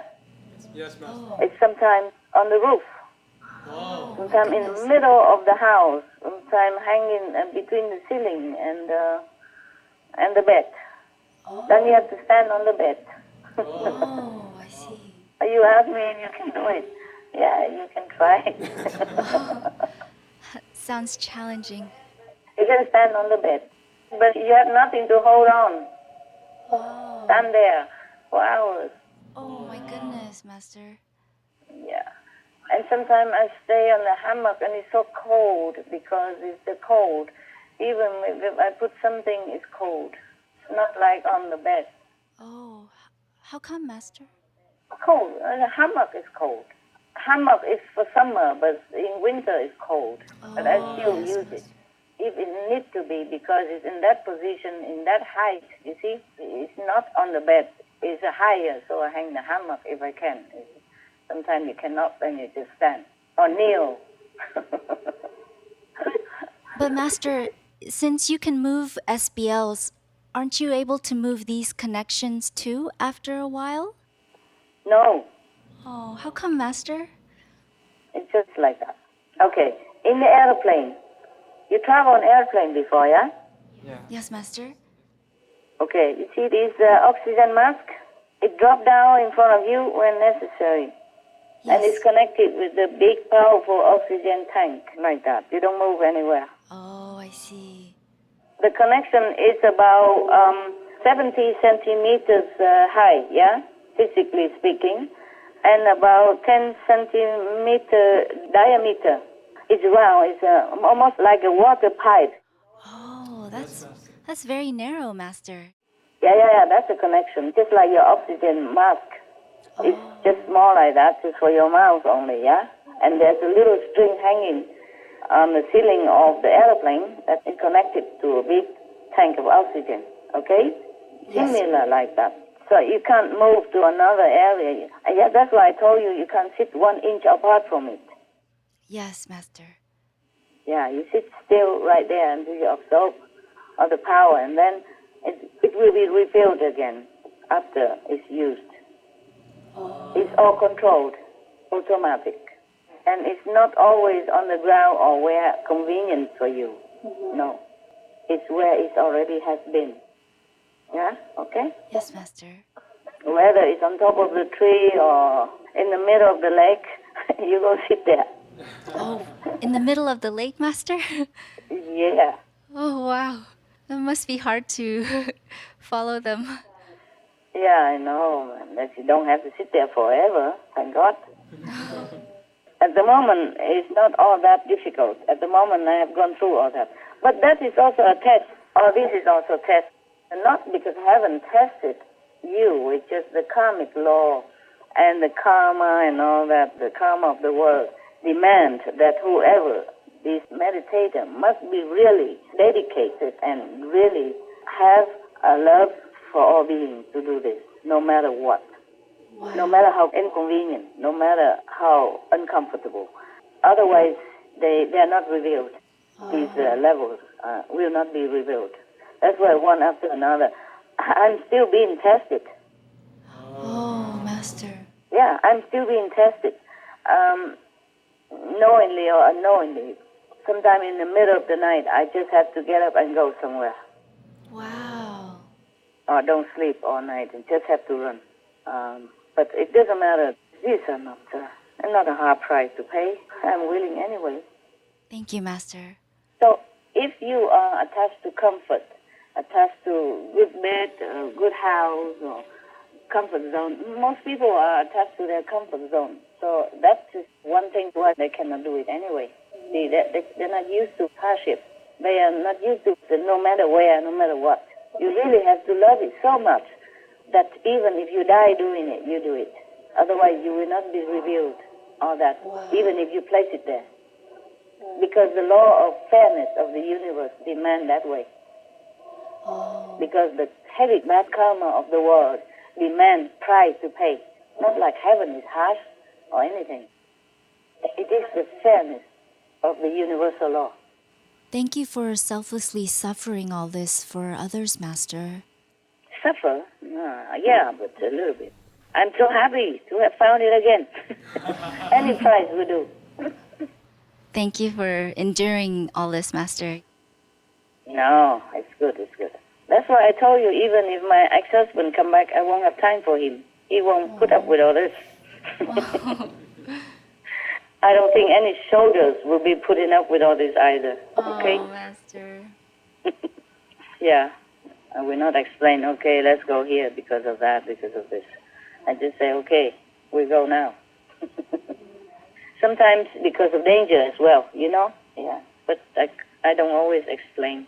Yes, Master. It's sometimes on the roof. Sometimes in the middle of the house, sometimes hanging between the ceiling and the bed. Then you have to stand on the bed. Oh, I see. You ask me if you can do it. Yeah, you can try. Sounds challenging. You can stand on the bed, but you have nothing to hold on. Oh. Stand there for hours. Oh my goodness, Master. Yeah. And sometimes I stay on the hammock and it's so cold because it's the cold. Even if I put something, it's cold. It's not like on the bed. Oh, how come, Master? Cold. The hammock is cold. Hammock is for summer, but in winter it's cold. But I still use it. If it needs to be, because it's in that position, in that height, you see? It's not on the bed. It's higher, so I hang the hammock if I can. Sometimes you cannot, then you just stand. Or kneel. But Master, since you can move SBLs, aren't you able to move these connections too after a while? No. Oh, how come, Master? It's just like that. Okay. In the airplane. You travel on airplane before, yeah? Yes, Master. Okay. You see this oxygen mask? It drops down in front of you when necessary. And it's connected with the big, powerful oxygen tank, like that. You don't move anywhere. Oh, I see. The connection is about 70 centimeters high, yeah? Physically speaking. And about 10 centimeter diameter. It's round. It's almost like a water pipe. Oh, that's very narrow, Master. Yeah. That's a connection. Just like your oxygen mask. It's just small like that, just for your mouth only, yeah? And there's a little string hanging on the ceiling of the airplane that is connected to a big tank of oxygen, okay? Yes. Similar like that. So you can't move to another area. Yeah, that's why I told you can't sit 1 inch apart from it. Yes, Master. Yeah, you sit still right there until you absorb all the power, and then it will be refilled again after it's used. It's all controlled, automatic. And it's not always on the ground or where convenient for you. No. It's where it already has been. Yeah? Okay? Yes, Master. Whether it's on top of the tree or in the middle of the lake, you go sit there. Oh, in the middle of the lake, Master? Yeah. Oh, wow. That must be hard to follow them. Yeah, I know, man. That you don't have to sit there forever, thank God. At the moment, it's not all that difficult. At the moment, I have gone through all that. But that is also a test, or this is also a test. And not because I haven't tested you, it's just the karmic law and the karma and all that, the karma of the world demand that whoever, this meditator, must be really dedicated and really have a love for all beings to do this, no matter what. No matter how inconvenient, no matter how uncomfortable. Otherwise, they are not revealed. These levels will not be revealed. That's why one after another. I'm still being tested. Oh, Master. Yeah, I'm still being tested. Knowingly or unknowingly. Sometime in the middle of the night, I just have to get up and go somewhere. Wow. Or don't sleep all night and just have to run. But it doesn't matter. These are not a hard price to pay. I'm willing anyway. Thank you, Master. So if you are attached to comfort, attached to good bed, good house, or comfort zone, most people are attached to their comfort zone. So that's just one thing why they cannot do it anyway. They're not used to hardship. They are not used to no matter where, no matter what. You really have to love it so much that even if you die doing it, you do it. Otherwise, you will not be revealed, all that, even if you place it there. Because the law of fairness of the universe demands that way. Because the heavy bad karma of the world demands price to pay. Not like heaven is harsh or anything. It is the fairness of the universal law. Thank you for selflessly suffering all this for others, Master. Suffer? Yeah, but a little bit. I'm so happy to have found it again. Any price will do. Thank you for enduring all this, Master. No, it's good, it's good. That's why I told you, even if my ex-husband come back, I won't have time for him. He won't put up with all this. I don't think any soldiers will be putting up with all this either. Okay? Oh, Master. Yeah. I will not explain, okay, let's go here because of that, because of this. I just say, okay, we go now. Sometimes because of danger as well, you know? Yeah. But I don't always explain.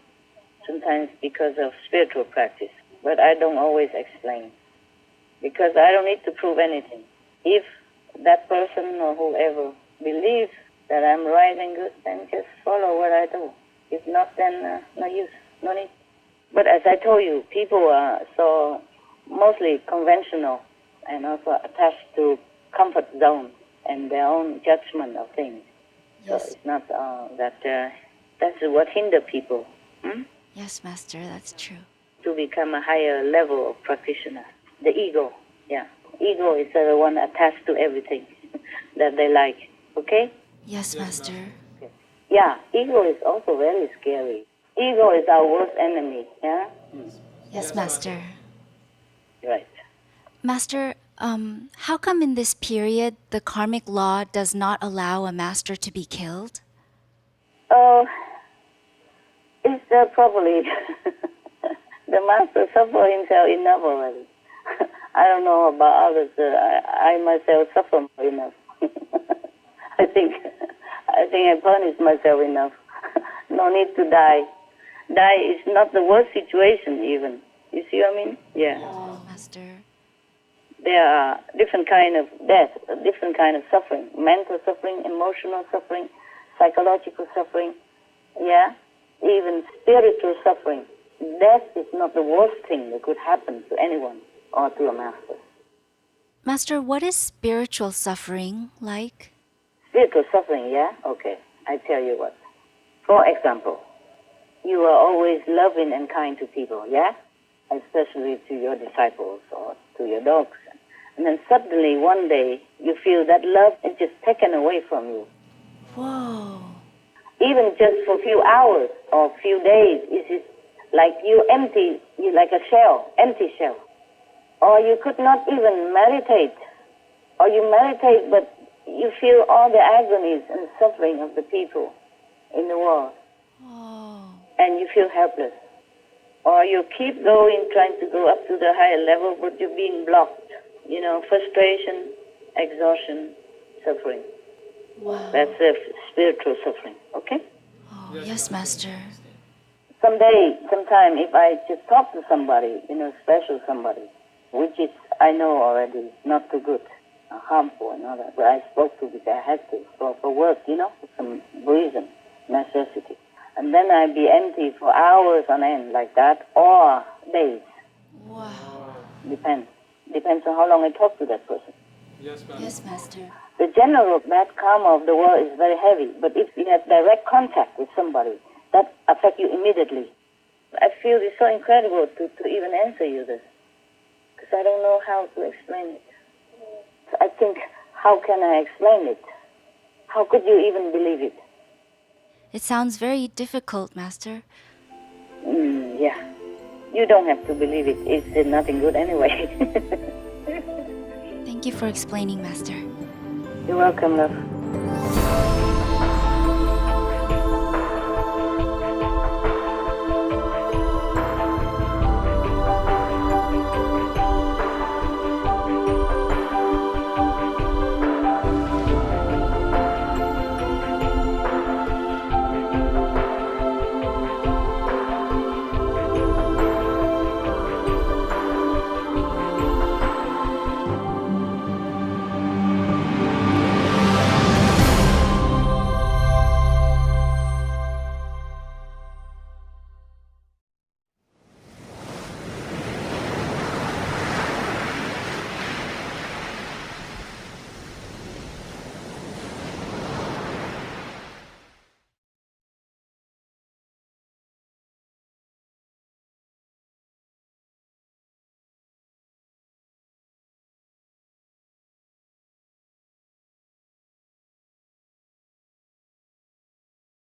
Sometimes because of spiritual practice. But I don't always explain. Because I don't need to prove anything. If that person or whoever believes that I'm right and good, then just follow what I do. If not, then no use, no need. But as I told you, people are so mostly conventional and also attached to comfort zone and their own judgment of things. Yes. So it's not that's what hinder people Yes, Master, that's true. to become a higher level of practitioner. The ego, yeah. Ego is the one attached to everything that they like, okay? Yes, Master. Yeah, ego is also very scary. Ego is our worst enemy, yeah? Yes, Master. Right. Master, how come in this period the karmic law does not allow a master to be killed? Oh, it's probably the master suffer himself enough already. I don't know about others. I myself suffer enough. I think I punish myself enough. No need to die. Die is not the worst situation even. You see what I mean? Yeah. Oh, Master. There are different kind of death, different kind of suffering. Mental suffering, emotional suffering, psychological suffering. Yeah. Even spiritual suffering. Death is not the worst thing that could happen to anyone or to a master. Master, what is spiritual suffering like? Spiritual suffering, yeah? Okay. I tell you what. For example, you are always loving and kind to people, yeah? Especially to your disciples or to your dogs. And then suddenly one day you feel that love is just taken away from you. Whoa. Even just for a few hours or a few days, it's just like you like a shell, empty shell. Or you could not even meditate. Or you meditate, but you feel all the agonies and suffering of the people in the world. Oh. And you feel helpless. Or you keep going, trying to go up to the higher level, but you're being blocked. You know, frustration, exhaustion, suffering. Wow. That's spiritual suffering, okay? Oh, yes, Master. Sometime, if I just talk to somebody, special somebody, which is, I know already, not too good, harmful and all that, but I spoke to because I had to, for work, for some reason, necessity. And then I'd be empty for hours on end like that, or days. Wow. Depends on how long I talk to that person. Yes, ma'am. Yes, Master. The general bad karma of the world is very heavy, but if you have direct contact with somebody, that affects you immediately. I feel it's so incredible to even answer you this, because I don't know how to explain it. So I think, how can I explain it? How could you even believe it? It sounds very difficult, Master. Yeah. You don't have to believe it. It's nothing good anyway. Thank you for explaining, Master. You're welcome, love.